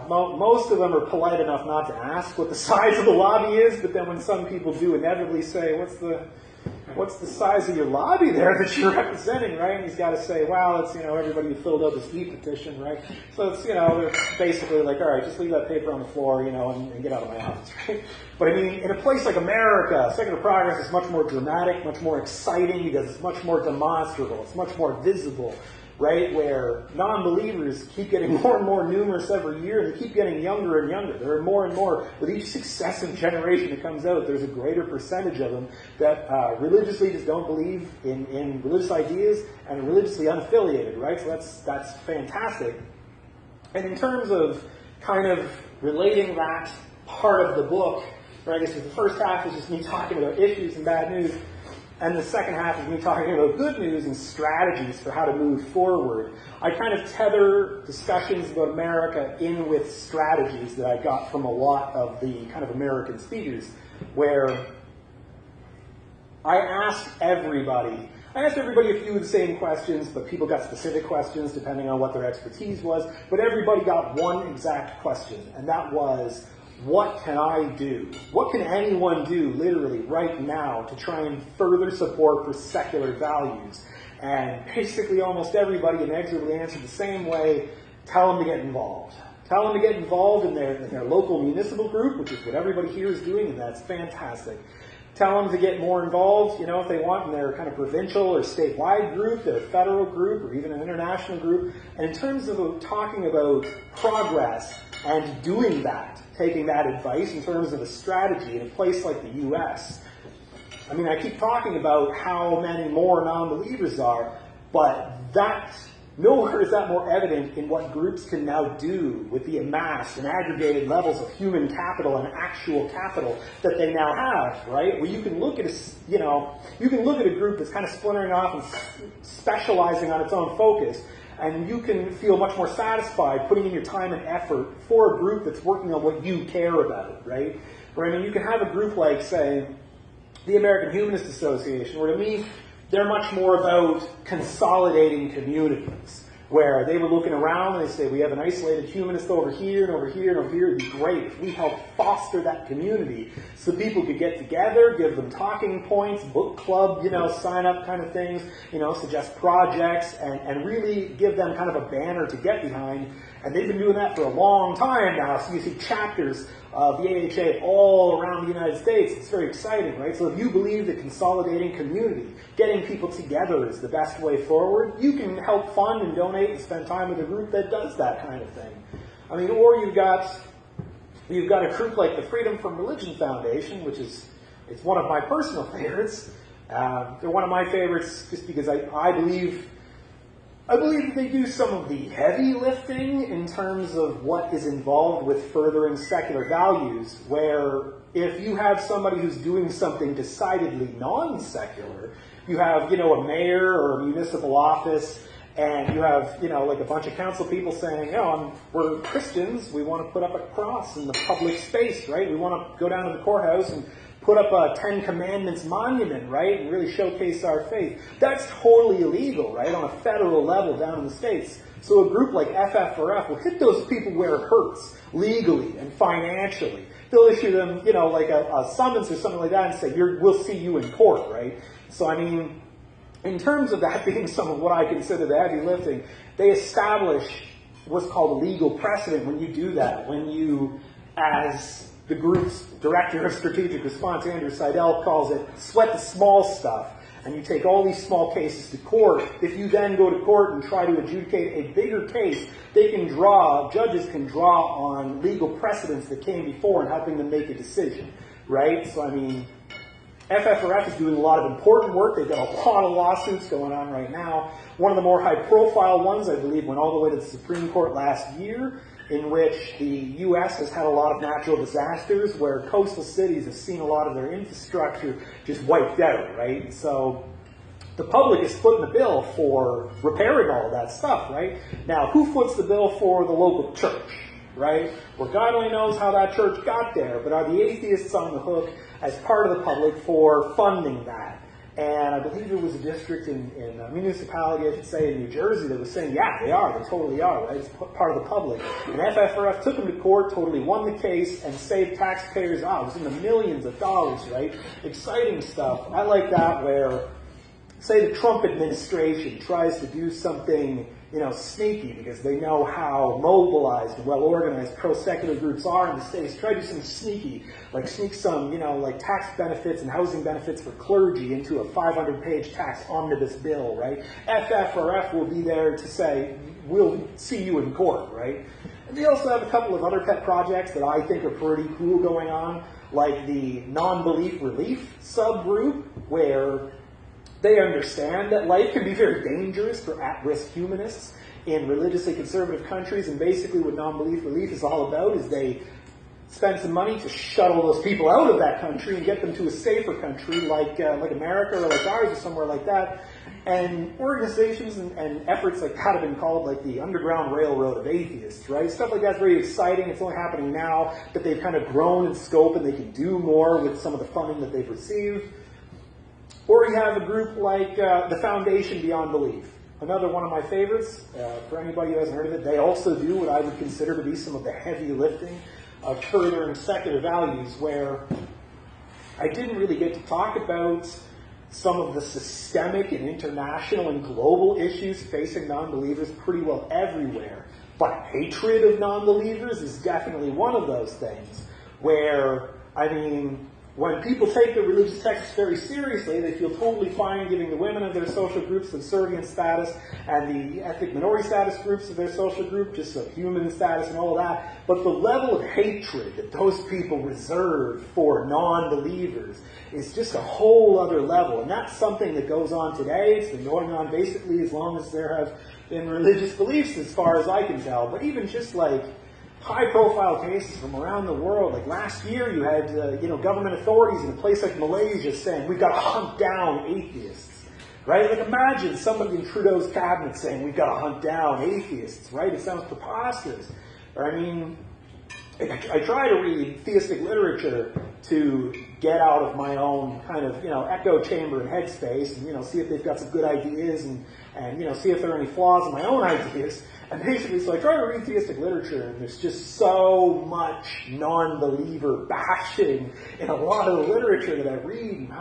most of them are polite enough not to ask what the size of the lobby is, but then when some people do inevitably say, what's the size of your lobby there that you're representing, right? And he's got to say, well, it's, everybody who filled out this e-petition, right? So it's, they're basically like, all right, just leave that paper on the floor, and get out of my office, right? But I mean, in a place like America, secular progress is much more dramatic, much more exciting, because it's much more demonstrable, it's much more visible, right? Where non-believers keep getting more and more numerous every year, and they keep getting younger and younger. There are more and more, with each successive generation that comes out, there's a greater percentage of them that religiously just don't believe in religious ideas and are religiously unaffiliated, right? So that's fantastic. And in terms of kind of relating that part of the book Or I guess the first half is just me talking about issues and bad news, and the second half is me talking about good news and strategies for how to move forward. I kind of tether discussions about America in with strategies that I got from a lot of the kind of American speakers, where I asked everybody a few of the same questions, but people got specific questions depending on what their expertise was. But everybody got one exact question, and that was, what can I do? What can anyone do, literally, right now, to try and further support for secular values? And basically almost everybody inexorably answered the same way: tell them to get involved. Tell them to get involved in their local municipal group, which is what everybody here is doing, and that's fantastic. Tell them to get more involved, if they want, in their kind of provincial or statewide group, their federal group, or even an international group. And in terms of talking about progress and doing that, taking that advice in terms of a strategy in a place like the U.S., I mean, I keep talking about how many more non-believers are, but nowhere is that more evident in what groups can now do with the amassed and aggregated levels of human capital and actual capital that they now have, right? Where you can look at a group that's kind of splintering off and specializing on its own focus, and you can feel much more satisfied putting in your time and effort for a group that's working on what you care about, right? Or, I mean, you can have a group like, say, the American Humanist Association, where to me, they're much more about consolidating communities, where they were looking around and they say, we have an isolated humanist over here and over here and over here. It'd be great if we helped foster that community so people could get together, give them talking points, book club, sign up kind of things, suggest projects, and really give them kind of a banner to get behind. And they've been doing that for a long time now. So you see chapters of the AHA all around the United States. It's very exciting, right? So if you believe that consolidating community, getting people together is the best way forward, you can help fund and donate and spend time with a group that does that kind of thing. I mean, or you've got a group like the Freedom from Religion Foundation, which it's one of my personal favorites. They're one of my favorites just because I believe that they do some of the heavy lifting in terms of what is involved with furthering secular values, where if you have somebody who's doing something decidedly non-secular, you have, a mayor or a municipal office, and you have, like a bunch of council people saying, we're Christians, we want to put up a cross in the public space, right? We want to go down to the courthouse and put up a 10 Commandments monument, right, and really showcase our faith. That's totally illegal, right, on a federal level down in the States. So a group like FFRF will hit those people where it hurts, legally and financially. They'll issue them, like a summons or something like that and say, we'll see you in court, right? So, I mean, in terms of that being some of what I consider the heavy lifting, they establish what's called a legal precedent when you do that, when you, as the group's director of strategic response, Andrew Seidel, calls it sweat the small stuff, and you take all these small cases to court. If you then go to court and try to adjudicate a bigger case, judges can draw on legal precedents that came before and helping them make a decision, right? So, I mean, FFRF is doing a lot of important work. They've got a lot of lawsuits going on right now. One of the more high-profile ones, I believe, went all the way to the Supreme Court last year, in which the U.S. has had a lot of natural disasters where coastal cities have seen a lot of their infrastructure just wiped out, right? So the public is footing the bill for repairing all of that stuff, right? Now, who foots the bill for the local church, right? Well, God only knows how that church got there, but are the atheists on the hook as part of the public for funding that? And I believe there was a district in a municipality, I should say, in New Jersey that was saying, yeah, they are. They totally are, right? It's part of the public. And FFRF took them to court, totally won the case, and saved taxpayers out. It was in the millions of dollars, right? Exciting stuff. I like that where, say, the Trump administration tries to do something, sneaky because they know how mobilized and well-organized pro-secular groups are in the States. Try to do something sneaky, like sneak some, like tax benefits and housing benefits for clergy into a 500-page tax omnibus bill, right? FFRF will be there to say, we'll see you in court, right? And they also have a couple of other pet projects that I think are pretty cool going on, like the non-belief relief subgroup, where they understand that life can be very dangerous for at-risk humanists in religiously conservative countries, and basically what non-belief relief is all about is they spend some money to shuttle those people out of that country and get them to a safer country like America or like ours or somewhere like that. And organizations and efforts like that have been called like the Underground Railroad of Atheists, right? Stuff like that's very exciting. It's only happening now, but they've kind of grown in scope and they can do more with some of the funding that they've received. Or you have a group like the Foundation Beyond Belief. Another one of my favorites. For anybody who hasn't heard of it, they also do what I would consider to be some of the heavy lifting of furthering secular values, where I didn't really get to talk about some of the systemic and international and global issues facing non-believers pretty well everywhere. But hatred of non-believers is definitely one of those things where, I mean, when people take the religious texts very seriously, they feel totally fine giving the women of their social groups subservient status and the ethnic minority status groups of their social group just a human status and all of that. But the level of hatred that those people reserve for non-believers is just a whole other level. And that's something that goes on today. It's been going on basically as long as there have been religious beliefs, as far as I can tell. But even just like high-profile cases from around the world. Like last year, you had government authorities in a place like Malaysia saying, we've got to hunt down atheists, right? Like imagine somebody in Trudeau's cabinet saying, we've got to hunt down atheists, right? It sounds preposterous. Or I mean, I try to read theistic literature to get out of my own kind of, echo chamber and headspace and, see if they've got some good ideas and see if there are any flaws in my own ideas. And basically, so I try to read theistic literature, and there's just so much non-believer bashing in a lot of the literature that I read. And,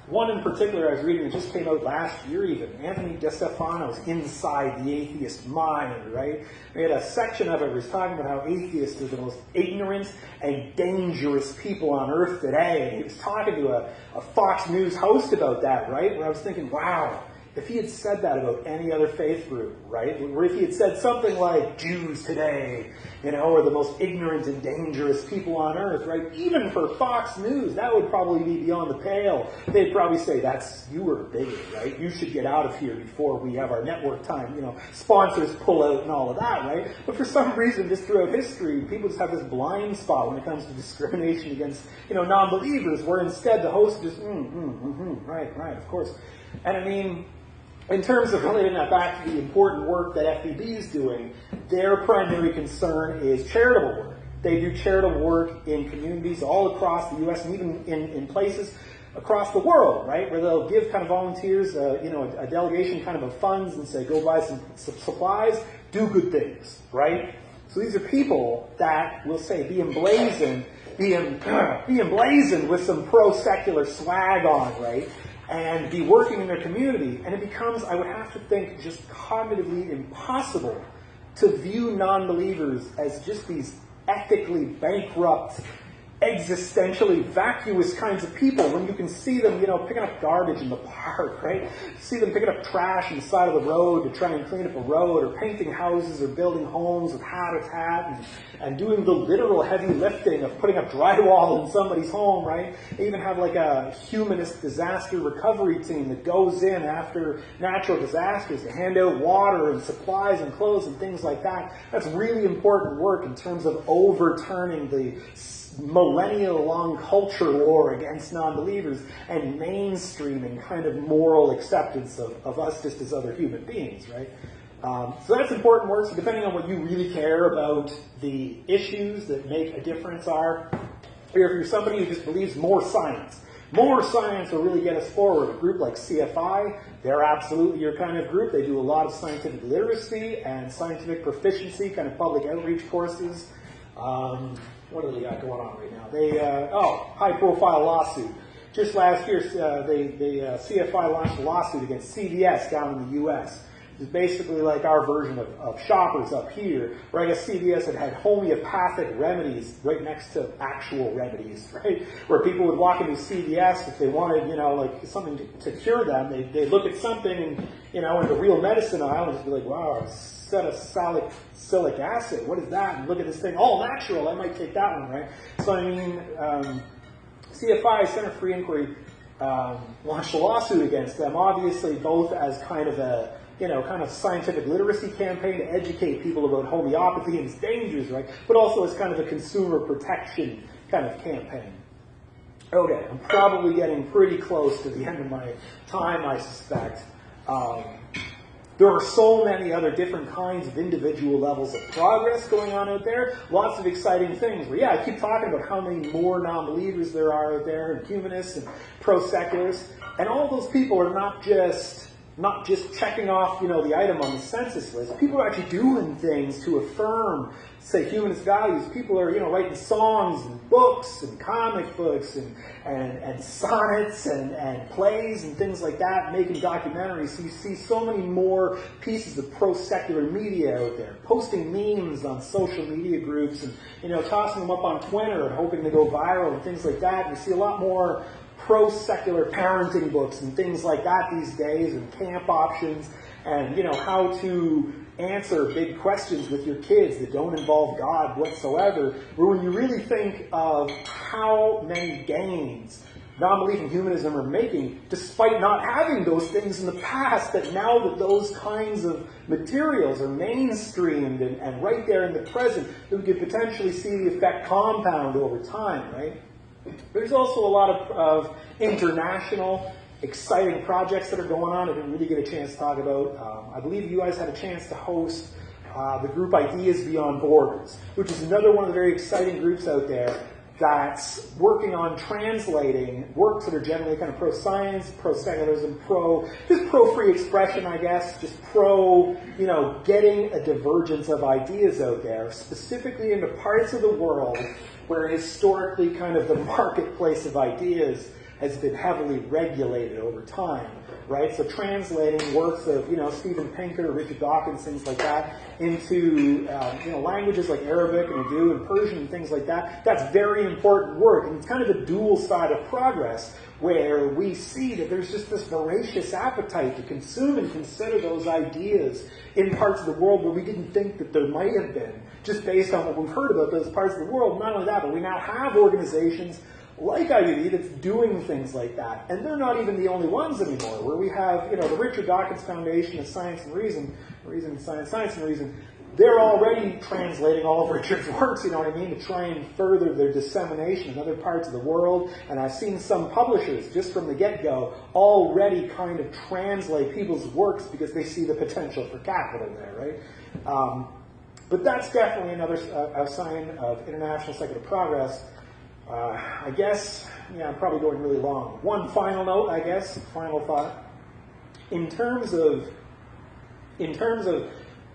one in particular I was reading that just came out last year even, Anthony DeStefano's Inside the Atheist Mind, right? We had a section of it where he was talking about how atheists are the most ignorant and dangerous people on earth today. And he was talking to a Fox News host about that, right? Where I was thinking, wow, if he had said that about any other faith group, right? Or if he had said something like Jews today, are the most ignorant and dangerous people on earth, right? Even for Fox News, that would probably be beyond the pale. They'd probably say, you were a bigot, right? You should get out of here before we have our network time, sponsors pull out and all of that, right? But for some reason, just throughout history, people just have this blind spot when it comes to discrimination against, non-believers, where instead the host just, right, of course. And I mean, in terms of relating that back to the important work that FBB is doing, their primary concern is charitable work. They do charitable work in communities all across the U.S. and even in places across the world, right, where they'll give kind of volunteers, a delegation kind of funds and say, go buy some supplies, do good things, right? So these are people that will say, be emblazoned with some pro-secular swag on, right? And be working in their community, and it becomes, I would have to think, just cognitively impossible to view non-believers as just these ethically bankrupt, existentially vacuous kinds of people when you can see them, picking up garbage in the park, right? See them picking up trash on the side of the road to try and clean up a road, or painting houses or building homes with habitat and doing the literal heavy lifting of putting up drywall in somebody's home, right? They even have like a humanist disaster recovery team that goes in after natural disasters to hand out water and supplies and clothes and things like that. That's really important work in terms of overturning the millennia-long culture war against non-believers and mainstreaming kind of moral acceptance of us just as other human beings, right? So that's important work. So depending on what you really care about the issues that make a difference are, or if you're somebody who just believes more science will really get us forward. A group like CFI, they're absolutely your kind of group. They do a lot of scientific literacy and scientific proficiency, kind of public outreach courses. What do they got going on right now? They, high-profile lawsuit. Just last year, CFI launched a lawsuit against CVS down in the U.S. It's basically like our version of Shoppers up here, where I guess CVS had homeopathic remedies right next to actual remedies, right? Where people would walk into CVS if they wanted, like something to cure them. They'd look at something and, in the real medicine aisle and just be like, wow, salicylic acid, what is that? And look at this thing, all natural, I might take that one, right? So I mean, CFI, Center for Free Inquiry, launched a lawsuit against them, obviously both as kind of a kind of scientific literacy campaign to educate people about homeopathy and its dangers, right? But also as kind of a consumer protection kind of campaign. Okay, I'm probably getting pretty close to the end of my time, I suspect. There are so many other different kinds of individual levels of progress going on out there. Lots of exciting things. Where, I keep talking about how many more non-believers there are out there, and humanists and pro-secularists. And all those people are not just checking off, the item on the census list. People are actually doing things to affirm, say, humanist values. People are, writing songs and books and comic books and sonnets and plays and things like that, making documentaries. So you see so many more pieces of pro-secular media out there, posting memes on social media groups and, tossing them up on Twitter and hoping to go viral and things like that. And you see a lot more pro-secular parenting books and things like that these days, and camp options, and how to answer big questions with your kids that don't involve God whatsoever. But when you really think of how many gains non-belief and humanism are making, despite not having those things in the past, that now that those kinds of materials are mainstreamed and right there in the present, that we could potentially see the effect compound over time, right? There's also a lot of international, exciting projects that are going on I didn't really get a chance to talk about. I believe you guys had a chance to host the group Ideas Beyond Borders, which is another one of the very exciting groups out there that's working on translating works that are generally kind of pro-science, pro-secularism, just pro-free expression, I guess, just getting a divergence of ideas out there, specifically into parts of the world where historically kind of the marketplace of ideas has been heavily regulated over time, right? So translating works of, Steven Pinker, Richard Dawkins, things like that, into, languages like Arabic and Urdu and Persian and things like that, that's very important work. And it's kind of a dual side of progress where we see that there's just this voracious appetite to consume and consider those ideas in parts of the world where we didn't think that there might have been, just based on what we've heard about those parts of the world. Not only that, but we now have organizations like IUD that's doing things like that. And they're not even the only ones anymore, where we have, the Richard Dawkins Foundation of Science and Reason and Science and Reason, they're already translating all of Richard's works, to try and further their dissemination in other parts of the world. And I've seen some publishers, just from the get-go, already kind of translate people's works because they see the potential for capital there, right? But that's definitely another sign of international secular progress. I guess, I'm probably going really long. One final note, I guess, final thought. In terms of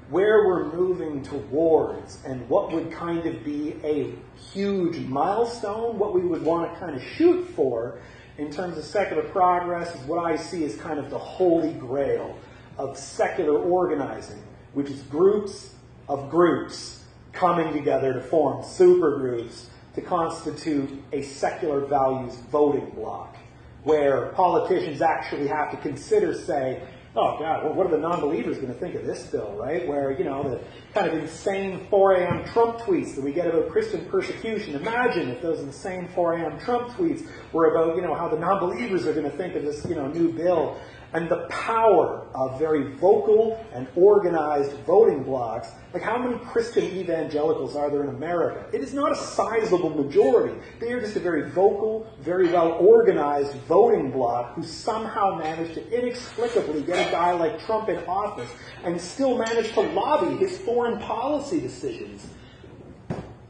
where we're moving towards and what would kind of be a huge milestone, what we would want to kind of shoot for in terms of secular progress is what I see as kind of the holy grail of secular organizing, which is groups of groups coming together to form supergroups to constitute a secular values voting bloc, where politicians actually have to consider, say, oh, God, well, what are the non-believers going to think of this bill, right? Where, the kind of insane 4 a.m. Trump tweets that we get about Christian persecution. Imagine if those insane 4 a.m. Trump tweets were about, how the non-believers are going to think of this, new bill. And the power of very vocal and organized voting blocs. Like, how many Christian evangelicals are there in America? It is not a sizable majority. They are just a very vocal, very well-organized voting bloc who somehow managed to inexplicably get a guy like Trump in office and still managed to lobby his foreign policy decisions.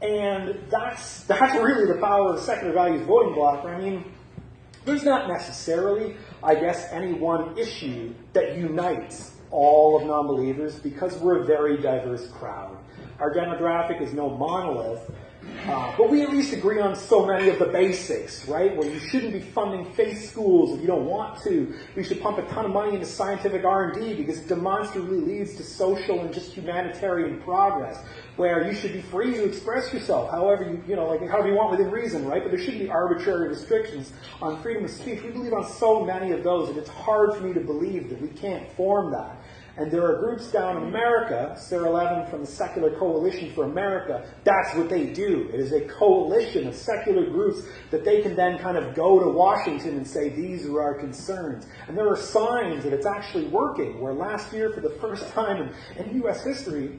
And that's really the power of the secular values voting bloc. I mean, there's not necessarily, I guess, any one issue that unites all of non-believers because we're a very diverse crowd. Our demographic is no monolith, but we at least agree on so many of the basics, right? Where you shouldn't be funding faith schools if you don't want to. We should pump a ton of money into scientific R&D because it demonstrably leads to social and just humanitarian progress. Where you should be free to express yourself however however you want within reason, right? But there shouldn't be arbitrary restrictions on freedom of speech. We believe on so many of those, and it's hard for me to believe that we can't form that. And there are groups down in America, Sarah Levin from the Secular Coalition for America, that's what they do. It is a coalition of secular groups that they can then kind of go to Washington and say, these are our concerns. And there are signs that it's actually working, where last year, for the first time in U.S. history,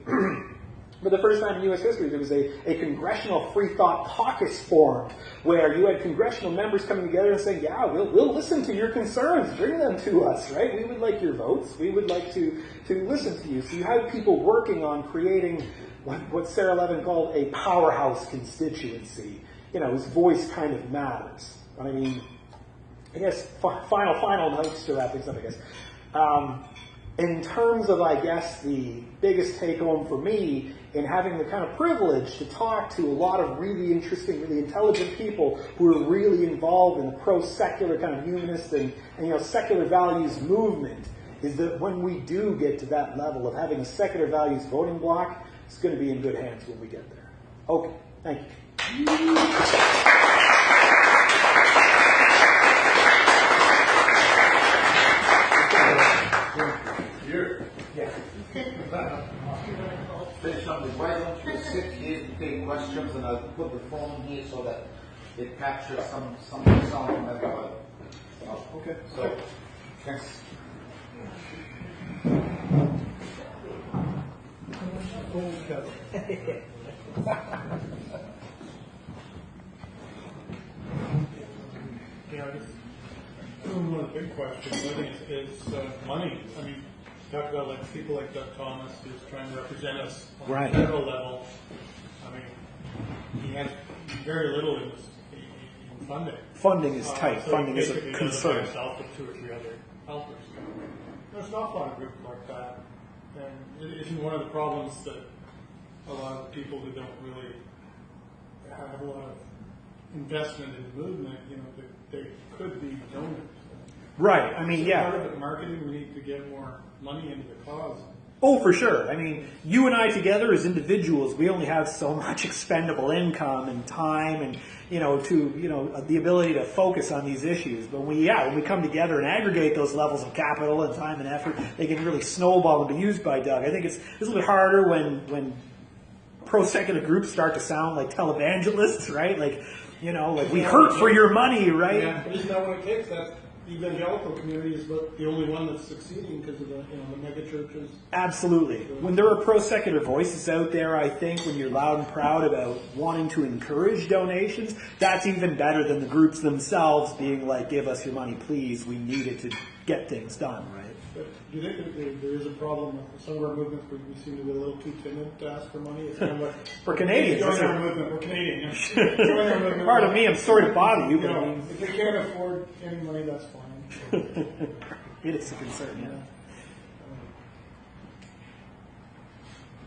for the first time in U.S. history, there was a congressional free thought caucus formed where you had congressional members coming together and saying, yeah, we'll listen to your concerns. Bring them to us, right? We would like your votes. We would like to listen to you. So you had people working on creating what Sarah Levin called a powerhouse constituency, whose voice kind of matters. I mean, I guess, final notes to wrap things up, I guess. In terms of, I guess, the biggest take-home for me in having the kind of privilege to talk to a lot of really interesting, really intelligent people who are really involved in the pro-secular kind of humanist and secular values movement, is that when we do get to that level of having a secular values voting bloc, it's going to be in good hands when we get there. Okay, thank you. Why don't you sit here to take questions, and I'll put the phone here so that it captures some sound from everybody. Okay. So, thanks. One of the big questions, I think, is money. I mean, talk about like people like Doug Thomas, who's trying to represent us on right. the federal level. I mean, he has very little in funding. Funding is tight. So funding is a concern. Himself with 2 or 3 other helpers. There's an awful lot of groups like that, and it isn't one of the problems that a lot of people who don't really have a lot of investment in the movement, they could be donors. Right. I mean, yeah. Part of it, marketing, we need to get more money into the cause. Oh, for sure. I mean, you and I together as individuals, we only have so much expendable income and time and, the ability to focus on these issues. But when we come together and aggregate those levels of capital and time and effort, they can really snowball and be used by Doug. I think it's a little bit harder when pro-secular groups start to sound like televangelists, right? Like we hurt for your money, right? Yeah, but isn't that what it takes? That evangelical community is the only one that's succeeding because of the mega churches. Absolutely. When there are pro-secular voices out there, I think when you're loud and proud about wanting to encourage donations, that's even better than the groups themselves being like, give us your money, please. We need it to get things done, right? But do you think that there is a problem with some of our movements where we seem to be a little too timid to ask for money? It's kind of like, for Canadians. Join our movement. We're Canadian. Join our movement. Pardon me, I'm sorry to bother you, but I mean, if we can't afford any money, that's fine. It is a concern, yeah.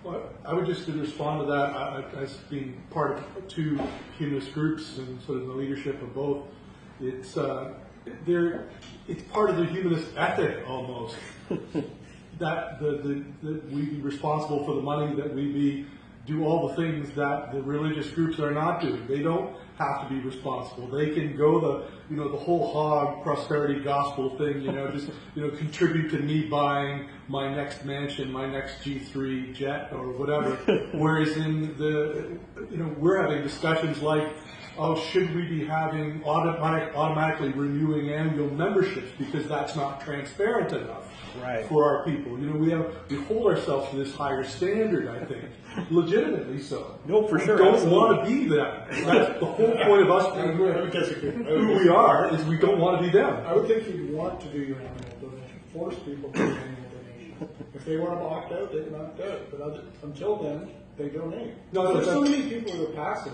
Well, I would just respond to that, as being part of 2 humanist groups and sort of the leadership of both. It's part of the humanist ethic almost that we be responsible for the money, that we do all the things that the religious groups are not doing. They don't have to be responsible. They can go the whole hog prosperity gospel thing, just contribute to me buying my next mansion, my next G3 jet or whatever. Whereas in we're having discussions like, should we be having automatically renewing annual memberships because that's not transparent enough for our people? We hold ourselves to this higher standard, I think, legitimately so. No, for sure. We don't want to be them. That's the whole point of us being who we are, is we don't want to be them. I would think you'd want to do your annual donation, force people to do an annual donation. If they want to opt out, they can opt out. But until then, they donate. No, there's so many people who are passive.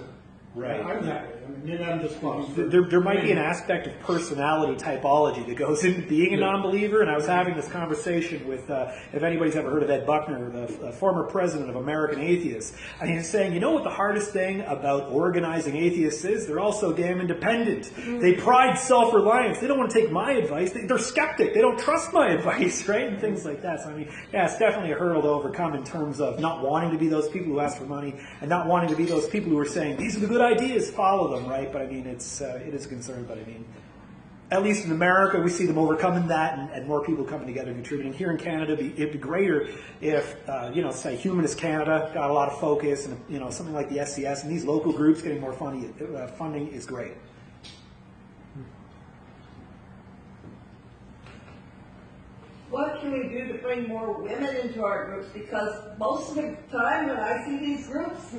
Right. I'm that way. I mean, maybe I'm just there might be an aspect of personality typology that goes into being a non-believer, and I was having this conversation with, if anybody's ever heard of Ed Buckner, the former president of American Atheists, and he was saying, what the hardest thing about organizing atheists is? They're also damn independent. They pride self-reliance. They don't want to take my advice. They're skeptic. They don't trust my advice, right? And things like that. So, it's definitely a hurdle to overcome in terms of not wanting to be those people who ask for money and not wanting to be those people who are saying, these are the good ideas, follow them, right? But it is a concern. But at least in America, we see them overcoming that and more people coming together and contributing. Here in Canada, it'd be greater if, say Humanist Canada got a lot of focus, and, something like the SCS and these local groups getting more funding is great. What can we do to bring more women into our groups? Because most of the time when I see these groups,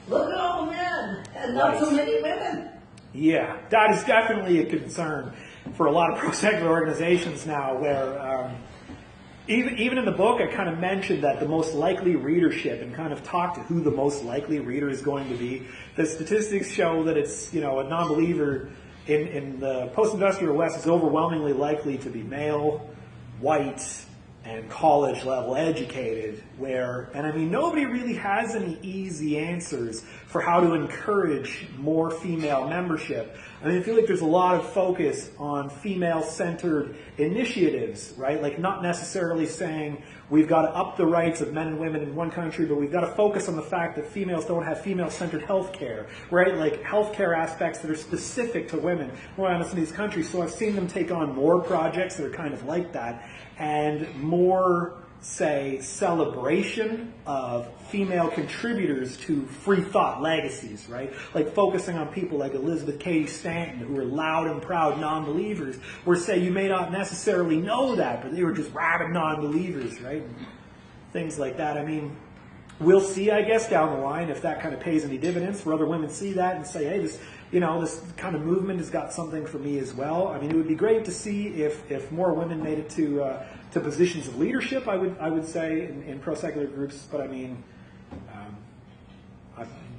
look at all the men and not so many women. Yeah, that is definitely a concern for a lot of pro-secular organizations now, where even in the book I kind of mentioned that the most likely readership and kind of talked to who the most likely reader is going to be. The statistics show that it's, a non-believer in the post-industrial West is overwhelmingly likely to be male, white, and college level educated, nobody really has any easy answers for how to encourage more female membership. I feel like there's a lot of focus on female-centered initiatives, right? Like not necessarily saying we've got to up the rights of men and women in one country, but we've got to focus on the fact that females don't have female-centered health care, right? Like health care aspects that are specific to women in these countries. So I've seen them take on more projects that are kind of like that, and more, say, celebration of female contributors to free thought legacies, right? Like focusing on people like Elizabeth Cady Stanton, who are loud and proud non-believers, where, say, you may not necessarily know that, but they were just rabid non-believers, right? Things like that. We'll see, I guess, down the line if that kind of pays any dividends, where other women see that and say, hey, this kind of movement has got something for me as well. It would be great to see if more women made it to positions of leadership, I would say, in pro-secular groups, but I'm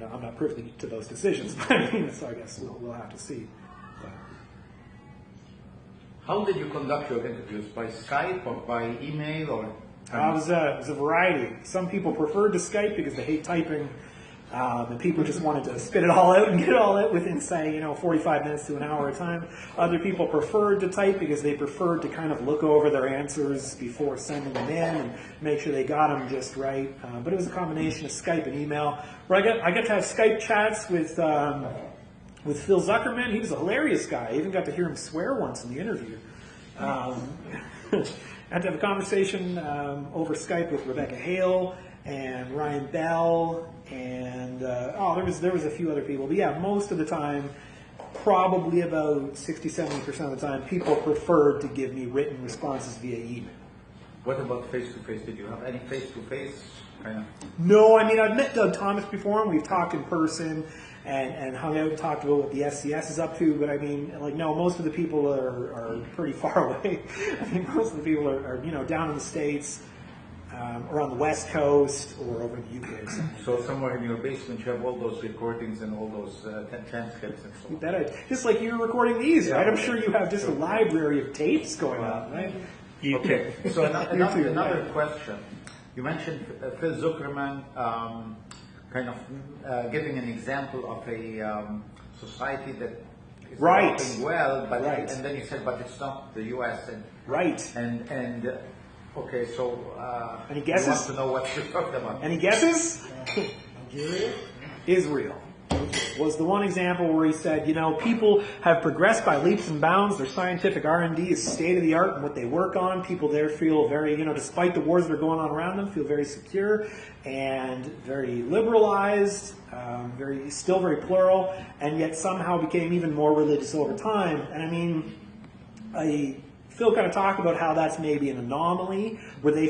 not privy to those decisions. So I guess we'll have to see. But. How did you conduct your interviews? By Skype or by email or? It was a variety. Some people preferred to Skype because they hate typing, and people just wanted to spit it all out and get it all out within, say, 45 minutes to an hour at a time. Other people preferred to type because they preferred to kind of look over their answers before sending them in and make sure they got them just right. But it was a combination of Skype and email. Where I got to have Skype chats with Phil Zuckerman. He was a hilarious guy. I even got to hear him swear once in the interview. I had to have a conversation over Skype with Rebecca Hale and Ryan Bell, and there was a few other people. But yeah, most of the time, probably about 60-70% of the time, people preferred to give me written responses via email. What about face-to-face? Did you have any face-to-face kind of? No, I've met Doug Thomas before, and we've talked in person and hung out and talked about what the SCS is up to, but no, most of the people are pretty far away. Most of the people are down in the States, or on the West Coast, or over in the UK. So somewhere in your basement you have all those recordings and all those transcripts and so on. Just like you're recording these, right? I'm sure you have just a library of tapes going on, right? Okay, so another question. You mentioned Phil Zuckerman kind of giving an example of a society that is working well, but and then you said, but it's not the U.S. And okay, so any guesses? I want to know what you're talking about. Any guesses? Nigeria? Israel was the one example where he said, people have progressed by leaps and bounds. Their scientific R&D is state-of-the-art in what they work on. People there feel very, despite the wars that are going on around them, feel very secure and very liberalized, still very plural, and yet somehow became even more religious over time. And Phil kind of talked about how that's maybe an anomaly, where they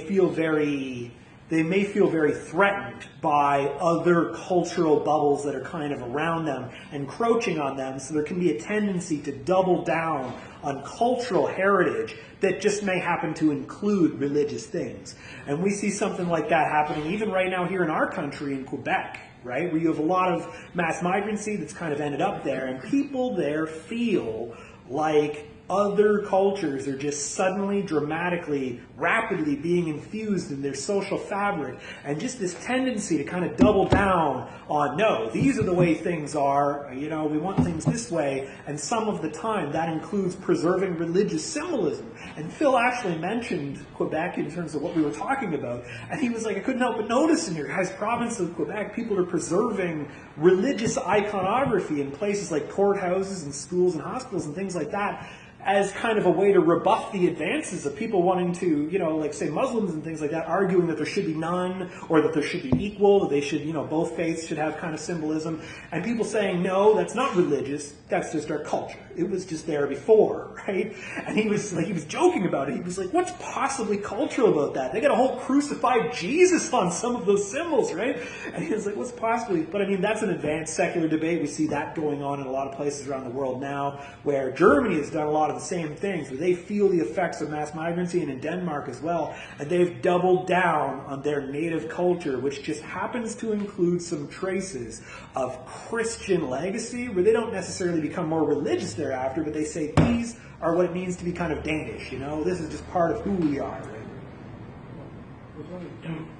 may feel very threatened by other cultural bubbles that are kind of around them, encroaching on them, so there can be a tendency to double down on cultural heritage that just may happen to include religious things. And we see something like that happening even right now here in our country, in Quebec, right, where you have a lot of mass migrancy that's kind of ended up there, and people there feel like other cultures are just suddenly, dramatically, rapidly being infused in their social fabric, and just this tendency to kind of double down on, no, these are the way things are, we want things this way, and some of the time that includes preserving religious symbolism. And Phil actually mentioned Quebec in terms of what we were talking about, and he was like, I couldn't help but notice in your guys' province of Quebec, people are preserving religious iconography in places like courthouses and schools and hospitals and things like that. as kind of a way to rebuff the advances of people wanting to, like say Muslims and things like that, arguing that there should be none, or that there should be equal, that they should, both faiths should have kind of symbolism, and people saying, no, that's not religious, that's just our culture. It was just there before, right? And he was joking about it. He was like, what's possibly cultural about that? They got a whole crucified Jesus on some of those symbols, right? And he was like, what's possibly, but I mean, that's an advanced secular debate. We see that going on in a lot of places around the world now, where Germany has done a lot of the same things, where they feel the effects of mass migrancy, and in Denmark as well, and they've doubled down on their native culture, which just happens to include some traces of Christian legacy, where they don't necessarily become more religious thereafter, but they say these are what it means to be kind of Danish, this is just part of who we are. Right?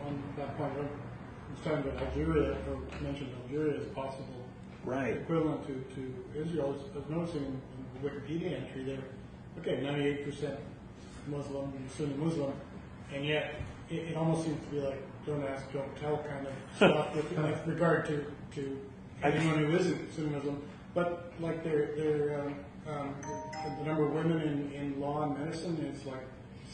On that point, I was talking about Algeria, or mentioned Algeria as a possible equivalent to Israel. I was noticing in the Wikipedia entry there, 98% Muslim, Sunni Muslim, and yet it almost seems to be like don't ask, don't tell kind of stuff with regard to anyone who isn't Sunni Muslim. But like the number of women in law and medicine is like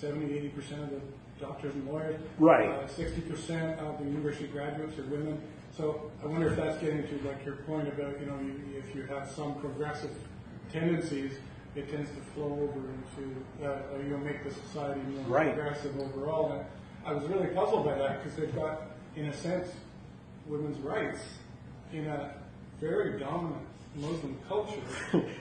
70-80% of the doctors and lawyers. Right. 60% of the university graduates are women. So I wonder if that's getting to like your point about if you have some progressive tendencies, it tends to flow over into make the society more progressive overall. And I was really puzzled by that because they've got, in a sense, women's rights in a very dominant Muslim culture.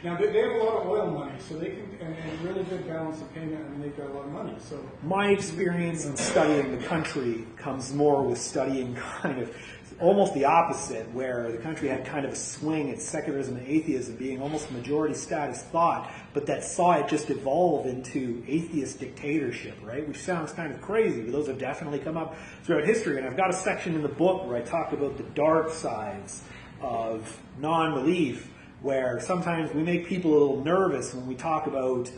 Now they have a lot of oil money, so they can and really good balance of payment, and they've got a lot of money. So my experience in studying the country comes more with studying kind of almost the opposite, where the country had kind of a swing at secularism and atheism being almost majority status thought, but that saw it just evolve into atheist dictatorship, right? Which sounds kind of crazy, but those have definitely come up throughout history. And I've got a section in the book where I talk about the dark sides of non-belief, where sometimes we make people a little nervous when we talk about,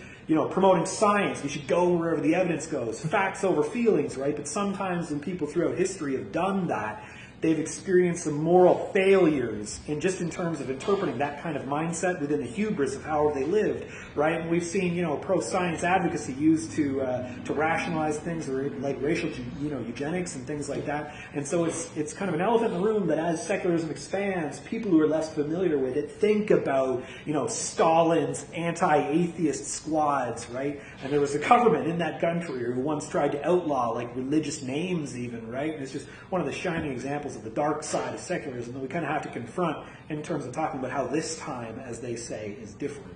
promoting science. We should go wherever the evidence goes. Facts over feelings, right? But sometimes when people throughout history have done that, they've experienced some moral failures in terms of interpreting that kind of mindset within the hubris of how they lived, right? And we've seen, pro-science advocacy used to rationalize things like racial, eugenics and things like that. And so it's kind of an elephant in the room that as secularism expands, people who are less familiar with it think about, Stalin's anti-atheist squads, right? And there was a government in that country who once tried to outlaw like religious names even, right? And it's just one of the shining examples of the dark side of secularism that we kind of have to confront in terms of talking about how this time, as they say, is different.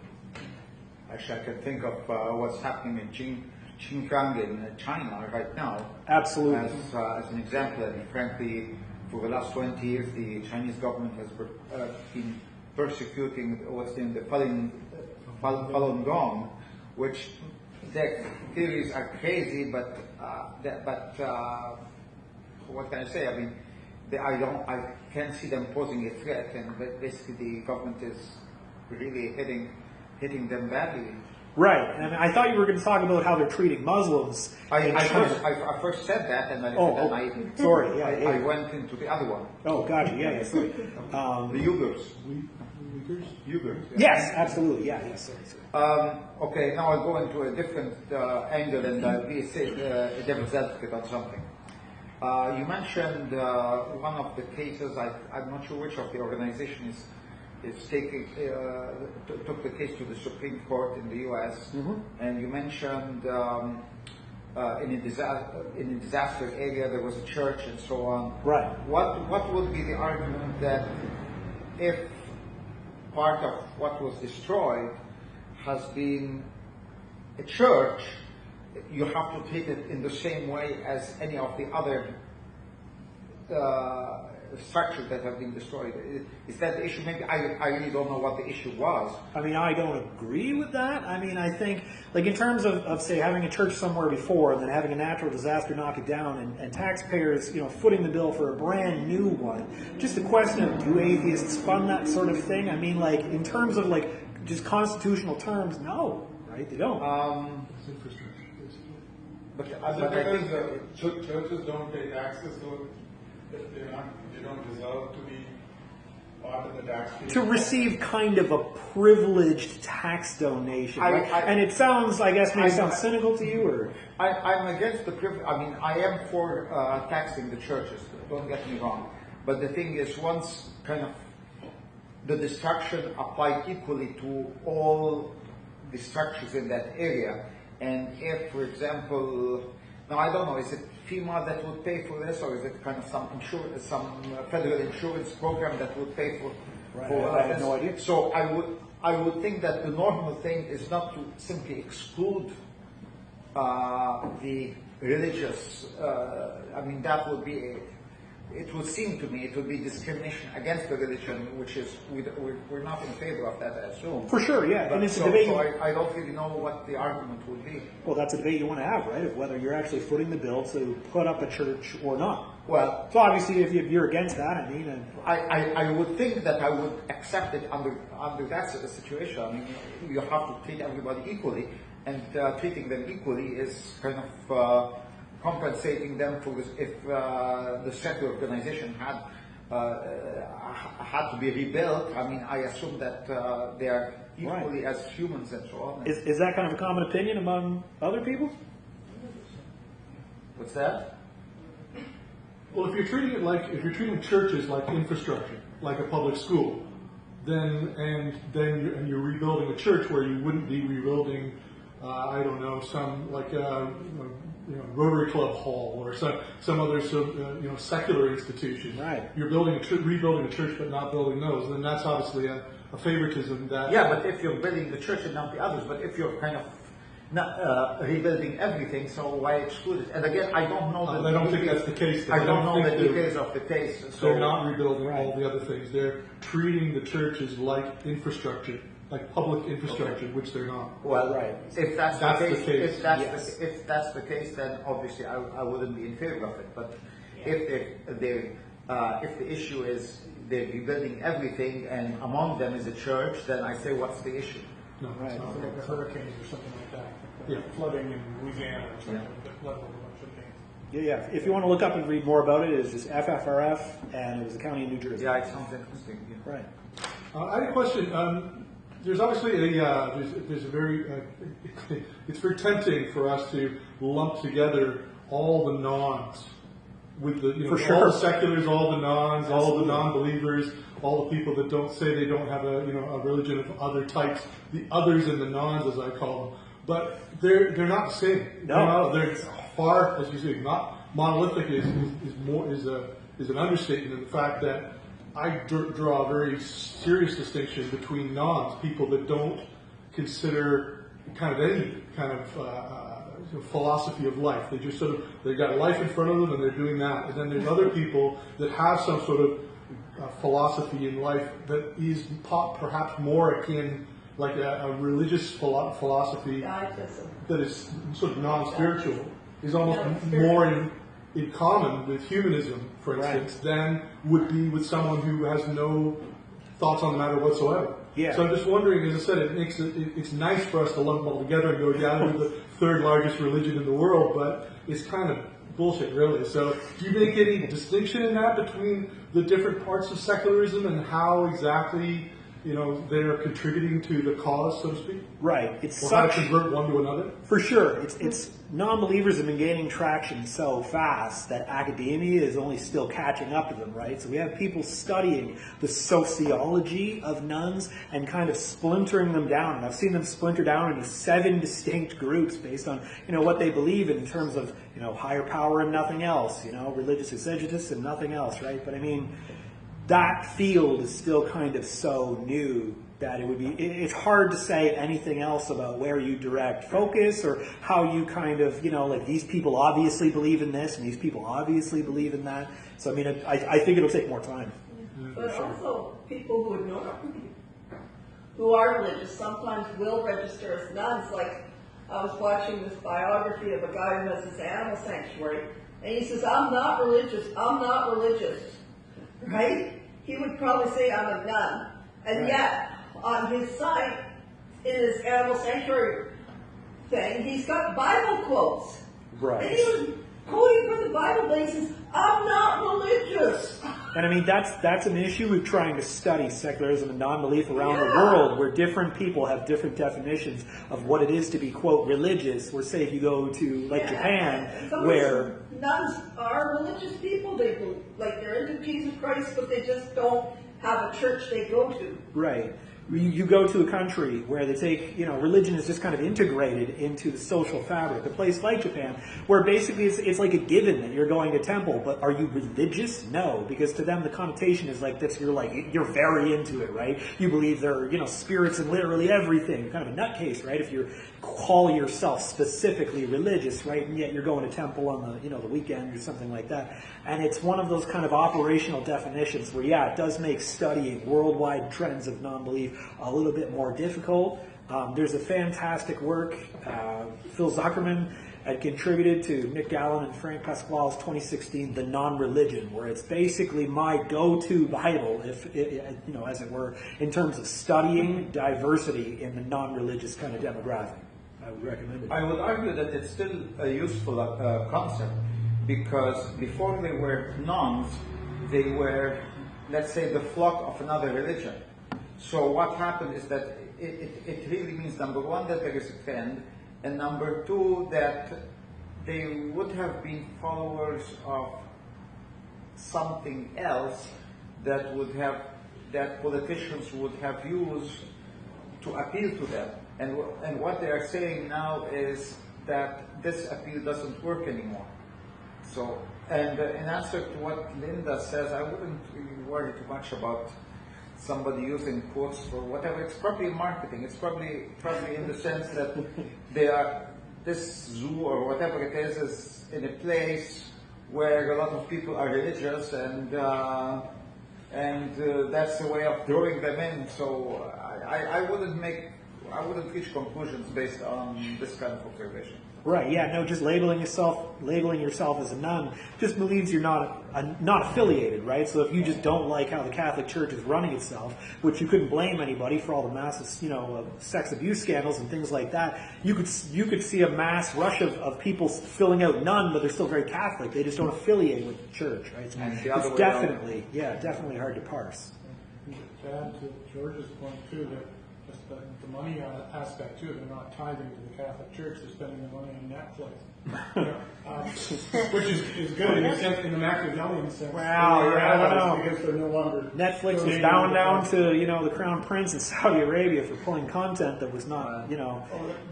Actually, I can think of what's happening in Xinjiang in China right now. Absolutely. As an example, and frankly, for the last 20 years, the Chinese government has been persecuting what's in the Falun Gong, which their theories are crazy, but what can I say? I mean, I can't see them posing a threat, and basically the government is really hitting them badly. Right, and I thought you were going to talk about how they're treating Muslims. I first said that, and then I went into the other one. Oh, gotcha. Yeah, sorry. The Uyghurs. Uyghurs. Yes, absolutely. Yeah, sorry. Okay, now I'll go into a different angle and be a devil's advocate on something. You mentioned one of the cases. I'm not sure which of the organization took the case to the Supreme Court in the U.S. Mm-hmm. And you mentioned in a disaster area there was a church and so on. Right. What would be the argument that if part of what was destroyed has been a church, you have to treat it in the same way as any of the other structures that have been destroyed? Is that the issue? Maybe I really don't know what the issue was. I mean, I don't agree with that. I mean, I think, like in terms of say, having a church somewhere before and then having a natural disaster knock it down and taxpayers, footing the bill for a brand new one, just a question of do atheists fund that sort of thing? I mean, like, in terms of, like, just constitutional terms, no, right? They don't. But churches don't pay taxes, so they don't deserve to be to receive kind of a privileged tax donation. Right? And it sounds, I guess, maybe sounds cynical to you, or? I'm against the privilege. I mean, I am for taxing the churches, don't get me wrong. But the thing is, once kind of the destruction applied equally to all the structures in that area, and if, for example, now I don't know, is it FEMA that would pay for this, or is it kind of some federal insurance program that would pay for I have no idea. So I would think that the normal thing is not to simply exclude the religious. I mean, that would be. It would seem to me it would be discrimination against the religion, which is we're not in favor of that, I assume. For sure, yeah. But and it's so, a debate. So I don't really know what the argument would be. Well, that's a debate you want to have, right? Of whether you're actually footing the bill to put up a church or not. Well, so obviously, if you're against that, I mean, I would think that I would accept it under that situation. I mean, you have to treat everybody equally, and treating them equally is kind of compensating them for this. If the secular organization had to be rebuilt, I mean, I assume that they are equally as humans and so on. Is that kind of a common opinion among other people? What's that? Well, if you're treating churches like infrastructure, like a public school, then you're rebuilding a church where you wouldn't be rebuilding, I don't know, some like Rotary Club Hall or some other secular institution. Right. You're rebuilding a church, but not building those. Then that's obviously a favoritism that. Yeah, but if you're building the church and not the others, but if you're kind of not rebuilding everything, so why exclude it? And again, I don't know. I don't think that's the case. I don't know the details of the case. So they're not rebuilding all the other things. They're treating the churches like infrastructure, like public infrastructure, which they're not. Well, right. If that's the case, if that's the case, then obviously I wouldn't be in favor of it. But if the issue is they're rebuilding everything and among them is a church, then I say, what's the issue? No, right. It's not Like the hurricanes or something like that. Yeah. Flooding in Louisiana or something that leveled a bunch of things. Yeah. If you want to look up and read more about it, it's just FFRF, and it was a county in New Jersey. Yeah, it sounds interesting. Yeah. Right. I had a question. There's obviously there's a very it's very tempting for us to lump together all the nons with the all the seculars, all the nons, all the non-believers, all the people that don't say they don't have a religion of other types, the others and the nons, as I call them. But they're not the same. No, they're far, as you say, not monolithic is an understatement in the fact that I draw a very serious distinction between nons, people that don't consider kind of any kind of philosophy of life. They just they've got life in front of them and they're doing that. And then there's other people that have some sort of philosophy in life that is perhaps more akin, like a religious philosophy that is sort of non-spiritual, is almost more in common with humanism, for instance, than would be with someone who has no thoughts on the matter whatsoever. Yeah. So I'm just wondering, as I said, it's nice for us to lump them all together and go, yeah, we're the third largest religion in the world, but it's kind of bullshit, really. So do you make any distinction in that between the different parts of secularism and how exactly they're contributing to the cause, so to speak? Right. It's or how to convert one to another? For sure. It's non-believers have been gaining traction so fast that academia is only still catching up to them, right? So we have people studying the sociology of nuns and kind of splintering them down. And I've seen them splinter down into 7 distinct groups based on, what they believe in terms of, higher power and nothing else, religious exegesis and nothing else, right? But I mean, that field is still kind of so new that it's hard to say anything else about where you direct focus or how you kind of, like these people obviously believe in this and these people obviously believe in that. So, I mean, I think it'll take more time. But also, people who ignore, who are religious, sometimes will register as nuns. Like, I was watching this biography of a guy who has this animal sanctuary, and he says, I'm not religious, right? He would probably say, I'm a nun. And yet, on his site, in his animal sanctuary thing, he's got Bible quotes. Right. And he would quoting from the Bible, but he says, I'm not religious. And I mean, that's an issue with trying to study secularism and non-belief around the world, where different people have different definitions of what it is to be, quote, religious. Or say if you go to, like, Japan, where... Nuns are religious people. They believe, like, they're into Jesus Christ, but they just don't have a church they go to. Right. You go to a country where they take, religion is just kind of integrated into the social fabric. A place like Japan, where basically it's like a given that you're going to temple, but are you religious? No, because to them the connotation is like this. You're very into it, right? You believe there are, spirits in literally everything. Kind of a nutcase, right? If you call yourself specifically religious, right? And yet you're going to temple on the, the weekend or something like that. And it's one of those kind of operational definitions where, it does make studying worldwide trends of non-belief a little bit more difficult. There's a fantastic work. Phil Zuckerman had contributed to Nick Gallen and Frank Pasquale's 2016 The Non-Religion, where it's basically my go-to Bible, if as it were, in terms of studying diversity in the non-religious kind of demographic. I would recommend it. I would argue that it's still a useful concept, because before they were nuns, they were, let's say, the flock of another religion. So what happened is that it really means, number one, that there is a trend, and number two, that they would have been followers of something else that politicians would have used to appeal to them. And what they are saying now is that this appeal doesn't work anymore. So, and in answer to what Linda says, I wouldn't really worry too much about somebody using quotes for whatever. It's probably marketing. It's probably in the sense that this zoo or whatever it is in a place where a lot of people are religious, and that's the way of drawing them in. So I wouldn't reach conclusions based on this kind of observation. Right, just labeling yourself as a nun just believes you're not affiliated, right? So if you just don't like how the Catholic Church is running itself, which you couldn't blame anybody for all the massive, sex abuse scandals and things like that, you could see a mass rush of people filling out nun, but they're still very Catholic. They just don't affiliate with the church, right? So it's definitely hard to parse. To add to George's point too, that just the money aspect too, they're not tithing to the Catholic Church, they're spending the money on Netflix. Which is good in the Machiavellian sense. Wow, I don't know. Because they're no longer Netflix was bowing down to, the Crown Prince in Saudi Arabia for pulling content that was not,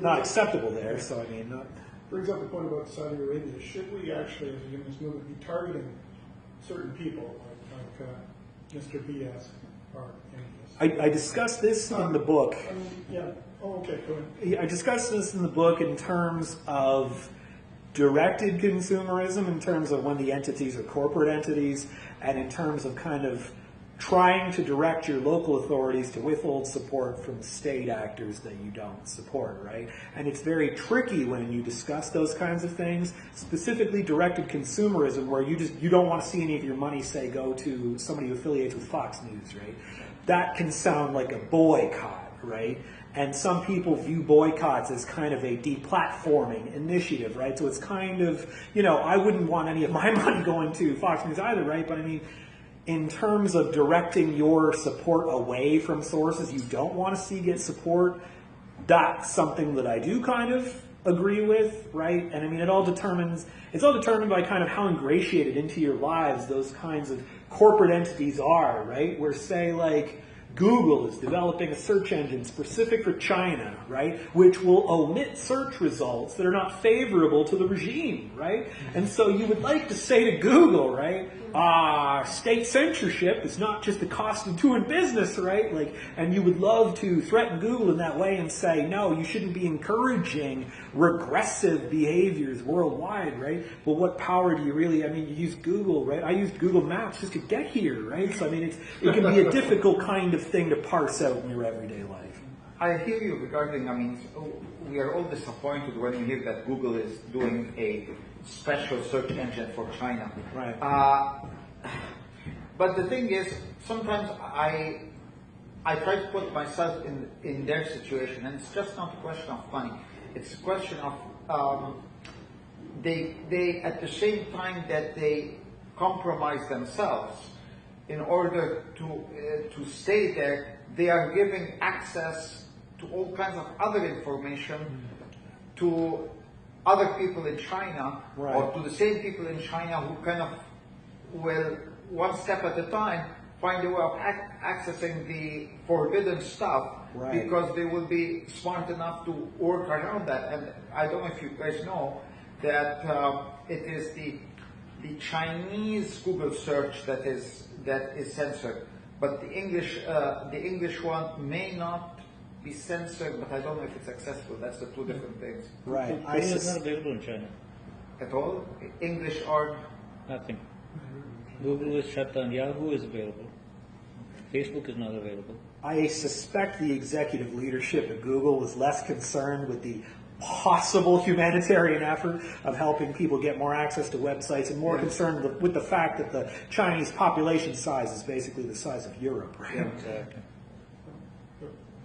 not acceptable there. So, I mean... Brings up the point about Saudi Arabia. Should we actually, as in this movement, be targeting certain people, like Mr. BS or I discussed this in the book. Okay, go ahead. I discussed this in the book in terms of directed consumerism, in terms of when the entities are corporate entities, and in terms of kind of trying to direct your local authorities to withhold support from state actors that you don't support, right? And it's very tricky when you discuss those kinds of things, specifically directed consumerism, where you don't want to see any of your money, say, go to somebody who affiliates with Fox News, right? That can sound like a boycott, right? And some people view boycotts as kind of a deplatforming initiative, right? So it's kind of, I wouldn't want any of my money going to Fox News either, right? But I mean, in terms of directing your support away from sources you don't want to see get support, that's something that I do kind of agree with, right? And I mean, it's all determined by kind of how ingratiated into your lives those kinds of corporate entities are, right? Where, say, like, Google is developing a search engine specific for China, right? Which will omit search results that are not favorable to the regime, right? And so you would like to say to Google, right? State censorship is not just the cost of doing business, right? Like, and you would love to threaten Google in that way and say, no, you shouldn't be encouraging regressive behaviors worldwide, right? But what power do you really, you use Google, right? I used Google Maps just to get here, right? So, it can be a difficult kind of thing to parse out in your everyday life. I hear you regarding, we are all disappointed when we hear that Google is doing a special search engine for China. Right. But the thing is, sometimes I try to put myself in their situation, and it's just not a question of money. It's a question of they at the same time that they compromise themselves in order to stay there, they are giving access to all kinds of other information to other people in China, Right. or to the same people in China who kind of will, one step at a time, find a way of accessing the forbidden stuff, Right. because they will be smart enough to work around that. And I don't know if you guys know that it is the Chinese Google search that is censored, but the English one may not be censored, but I don't know if it's accessible. That's the two different things. Right. Google is not available in China. At all, English or Nothing. Google is shut down. Yahoo is available. Facebook is not available. I suspect the executive leadership at Google was less concerned with the possible humanitarian effort of helping people get more access to websites and more concerned with the fact that the Chinese population size is basically the size of Europe, right? Exactly.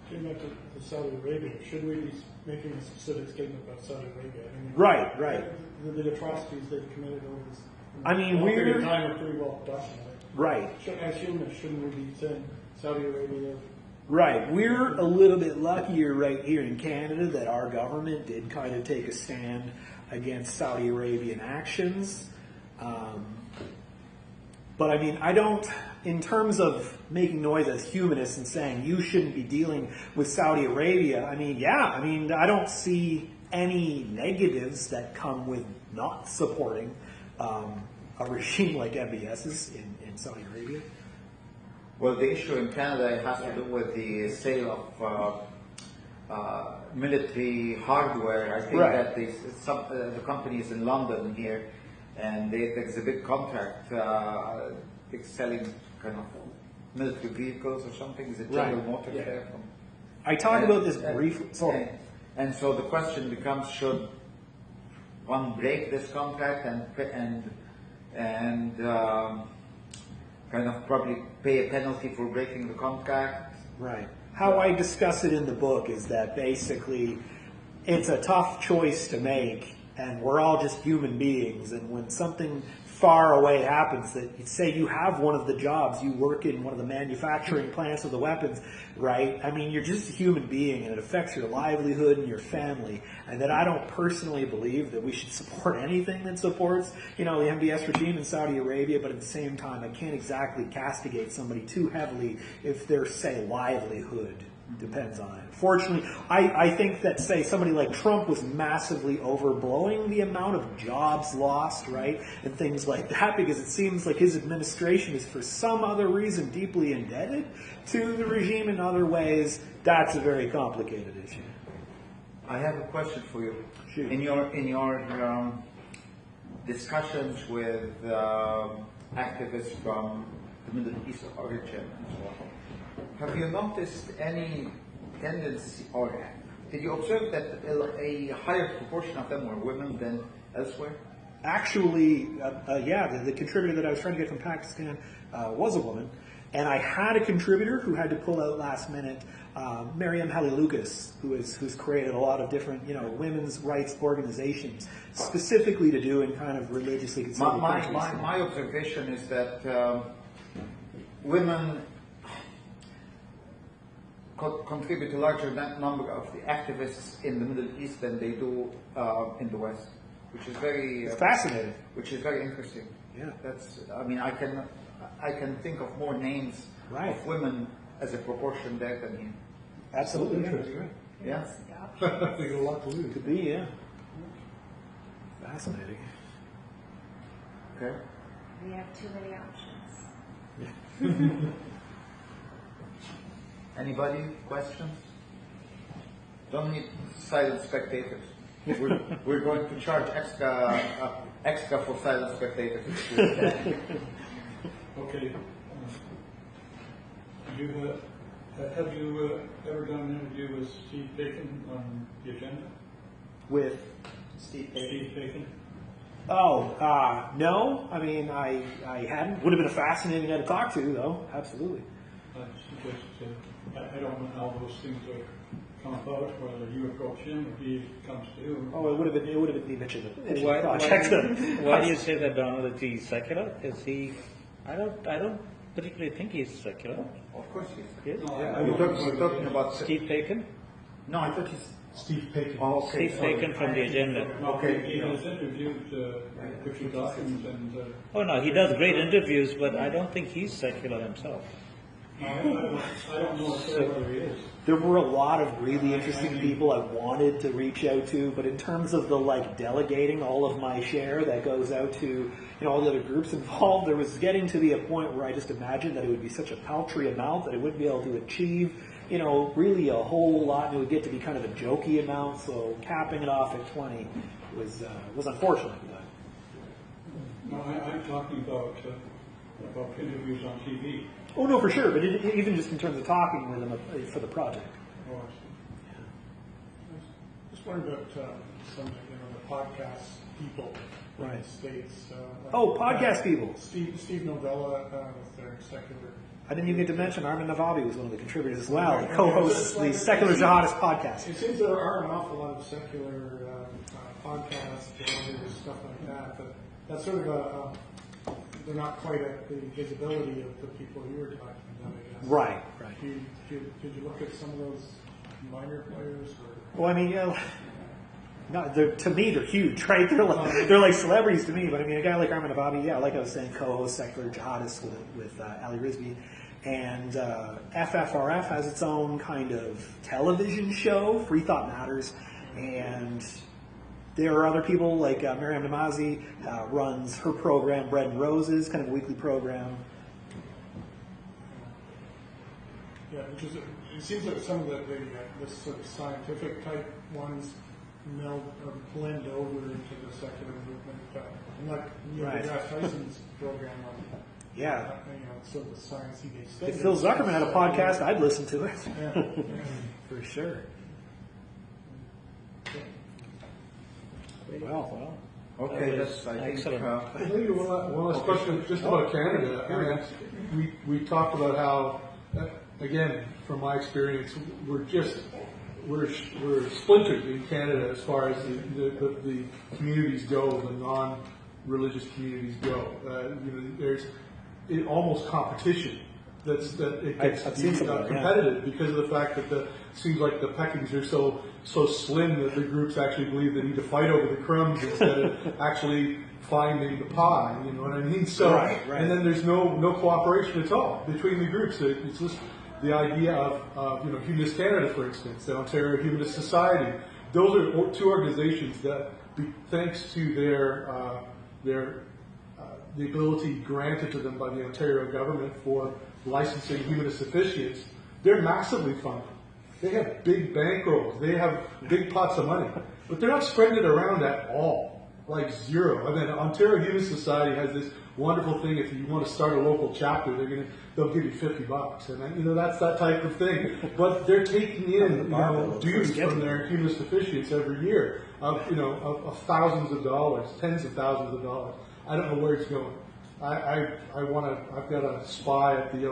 Getting back to Saudi Arabia, should we be making a specific statement about Saudi Arabia? I mean, Right, right. The atrocities they've committed over this I mean, long period of we're- time are pretty well documented. Right. As humans, shouldn't we be saying Saudi Arabia? Right. We're a little bit luckier right here in Canada that our government did kind of take a stand against Saudi Arabian actions. But I mean, I don't, in terms of making noise as humanists and saying you shouldn't be dealing with Saudi Arabia, I mean, yeah, I mean, I don't see any negatives that come with not supporting a regime like MBS's in Saudi Arabia. well, the issue in Canada has to do with the sale of military hardware. I think Right. that the company is in London here, and there's a big contract selling kind of military vehicles or something. Is it General Right. Motors Yeah. there? I talked about this briefly. Sorry. And so the question becomes: should one break this contract and kind of probably pay a penalty for breaking the contract? Right. How I discuss it in the book is that basically it's a tough choice to make, and we're all just human beings, and when something far away happens, that say you have one of the jobs, you work in one of the manufacturing plants of the weapons, right? I mean, you're just a human being, and it affects your livelihood and your family, and that I don't personally believe that we should support anything that supports, the MBS regime in Saudi Arabia, but at the same time, I can't exactly castigate somebody too heavily if their, say, livelihood depends on it. Fortunately, I think that, say, somebody like Trump was massively overblowing the amount of jobs lost, right, and things like that, because it seems like his administration is, for some other reason, deeply indebted to the regime in other ways. That's a very complicated issue. I have a question for you. Shoot. In your discussions with activists from the Middle East origin and so on, have you noticed any tendency, or did you observe that a higher proportion of them were women than elsewhere? Actually, the contributor that I was trying to get from Pakistan was a woman, and I had a contributor who had to pull out last minute, Maryam Namazie, who's created a lot of different, women's rights organizations, specifically to do in kind of religiously conservative countries. My observation is that women contribute a larger number of the activists in the Middle East than they do in the West, which is very Fascinating. Which is very interesting. Yeah. I can think of more names Right. of women as a proportion there than here. Absolutely. Yeah, Interesting. you're right. Yeah. They got a lot to lose. Could be, yeah. Fascinating. Okay. We have too many options. Anybody questions? Don't need silent spectators. We're going to charge extra for silent spectators. Okay. Have you ever done an interview with Steve Bacon on the agenda? With Steve Steve Bacon? no. I mean, I hadn't. Would have been a fascinating guy to talk to, though. Absolutely. Just I don't know how those things would come about, whether you approach him or he comes to you. Oh, it would have been the image of the Why, project. why do you say that, Donald? Is he secular? Is he? I don't particularly think he's secular. Of course he is. Yes? We're talking about... Steve Bacon? No, I thought he's... Steve Paikin. Oh, okay. Steve Bacon from the agenda. Okay. He was interviewed Richard Dawkins and Oh no, he does great interviews, but I don't think he's secular himself. I don't know whether he is. There were a lot of really interesting people I wanted to reach out to, but in terms of the delegating all of my share that goes out to all the other groups involved, there was getting to a point where I just imagined that it would be such a paltry amount that it wouldn't be able to achieve really a whole lot, and it would get to be kind of a jokey amount. So capping it off at 20 was unfortunate. No, I'm talking about interviews on TV. Oh no, for sure. But even just in terms of talking with them for the project. Oh, I see. Just wondering about some the podcast people in Right. the States. Podcast people. Steve Novella with their secular. I didn't even get to mention Armin Navabi was one of the contributors as well. He co-hosts the Secular Jihadist podcast. It seems there are an awful lot of secular podcasts and stuff like that, but that's sort of they're not quite at the visibility of the people you were talking about, I guess. Right. Did you look at some of those minor players? Or? Well, I mean, to me, they're huge, right? They're like celebrities to me. But I mean, a guy like Armin Navabi, like I was saying, co-host Secular Jihadist with Ali Rizvi. And FFRF has its own kind of television show, Free Thought Matters. And there are other people like Maryam Namazie runs her program, Bread and Roses, kind of a weekly program. Yeah, which is, it seems like some of the sort of scientific type ones meld or blend over into the secular movement. And like Right. Degrasse Tyson's program on sort of science-y based If things. Phil Zuckerman had a podcast, I'd listen to it. Yeah. For sure. Well. Okay, that's, I think... Excellent. Maybe one last question just about Canada. I mean, we talked about how, again, from my experience, we're splintered in Canada as far as the communities go, the non-religious communities go. There's almost competition. It gets I've seen some of that, competitive because of the fact that it seems like the peckings are so slim that the groups actually believe they need to fight over the crumbs instead of actually finding the pie. You know what I mean? So, Right. and then there's no cooperation at all between the groups. It's just the idea of Humanist Canada, for instance, the Ontario Humanist Society. Those are two organizations that, thanks to the ability granted to them by the Ontario government for licensing humanist officiates, they're massively funded. They have big bankrolls. They have big pots of money. But they're not spreading it around at all. Like zero. I mean, Ontario Humanist Society has this wonderful thing. If you want to start a local chapter, they'll give you $50, and that's that type of thing. But they're taking in dues from their humanist officiates every year of thousands of dollars, tens of thousands of dollars. I don't know where it's going. I've got a spy at the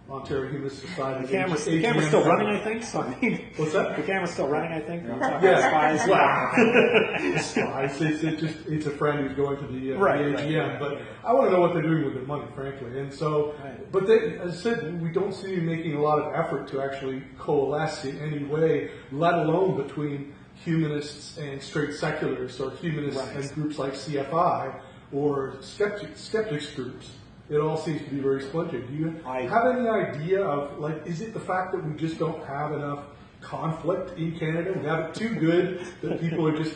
Ontario Humanist Society. The camera's still running, I think. So I mean, what's that? The camera's still running, I think. Yeah, spies. It's a friend who's going to the AGM, but I want to know what they're doing with their money, frankly. And so, but they, as I said, we don't see them making a lot of effort to actually coalesce in any way, let alone between humanists and straight secularists, or humanists and groups like CFI, or skeptics groups. It all seems to be very splintered. Do you have any idea of, is it the fact that we just don't have enough conflict in Canada? We have it too good that people are just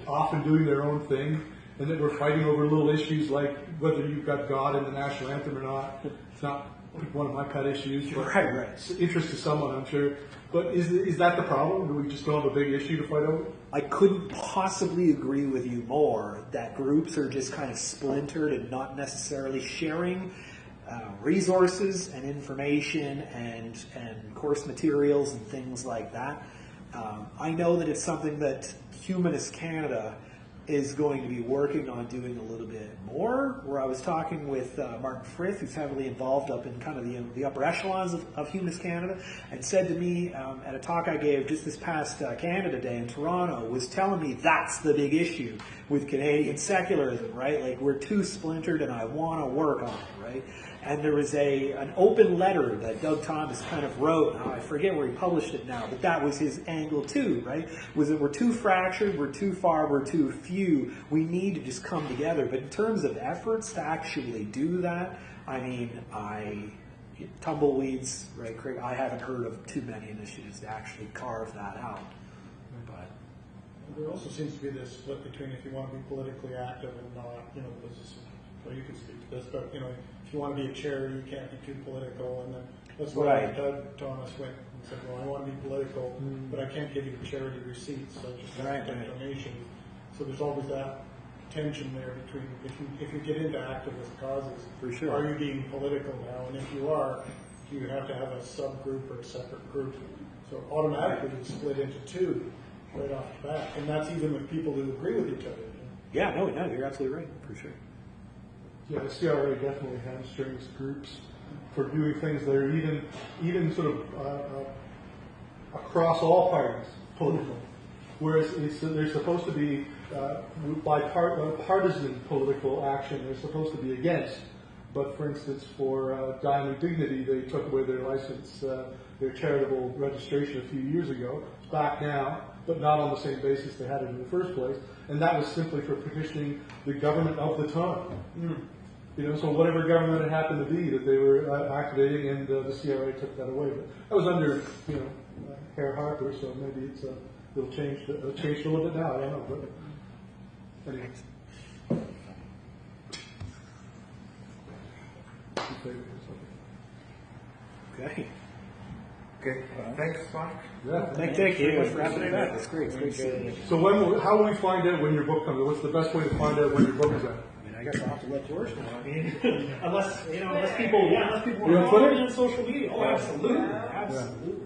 often doing their own thing, and that we're fighting over little issues like whether you've got God in the national anthem or not. It's not one of my pet issues. Right. It's interest to someone, I'm sure. But is that the problem? Do we just don't have a big issue to fight over? I couldn't possibly agree with you more that groups are just kind of splintered and not necessarily sharing resources and information and course materials and things like that. I know that it's something that Humanist Canada is going to be working on doing a little bit more, where I was talking with Martin Frith, who's heavily involved up in kind of the upper echelons of Humanist Canada, and said to me at a talk I gave just this past Canada Day in Toronto, was telling me that's the big issue with Canadian secularism, right? Like, we're too splintered and I want to work on it, right? And there was an open letter that Doug Thomas kind of wrote. Now, I forget where he published it now, but that was his angle too, right? Was that we're too fractured, we're too far, we're too few. We need to just come together. But in terms of efforts to actually do that, I mean, tumbleweeds, right, Craig? I haven't heard of too many initiatives to actually carve that out. But there also seems to be this split between if you want to be politically active and not, this is, well, you can speak to this, but, if you want to be a charity, you can't be too political, and then that's why Doug Thomas went and said, well, I want to be political, but I can't give you the charity receipts, so I just have to take donations. So there's always that tension there between, if you get into activist causes, for sure, are you being political now? And if you are, you have to have a subgroup or a separate group. So automatically you split into two right off the bat, and that's even with people who agree with each other. Yeah, no, you're absolutely right, for sure. Yeah, the CRA definitely hamstrings groups for doing things that are even sort of across all parties political. Whereas they're supposed to be bipartisan political action. They're supposed to be against. But for instance, for Diamond Dignity, they took away their license, their charitable registration a few years ago. It's back now, but not on the same basis they had it in the first place. And that was simply for petitioning the government of the time. So whatever government it happened to be that they were activating, and the CRA took that away. But that was under, Herr Harper, so maybe it'll change a little bit now. I don't know, but anyway. Okay. Okay, thanks, Mark. Yeah. Thank you very much for wrapping it up. It's great. So how will we find out when your book comes out? What's the best way to find out when your book is out? I guess I'll have to let George know. I mean, unless people want to You're on follow Twitter? me on social media. Oh, absolutely.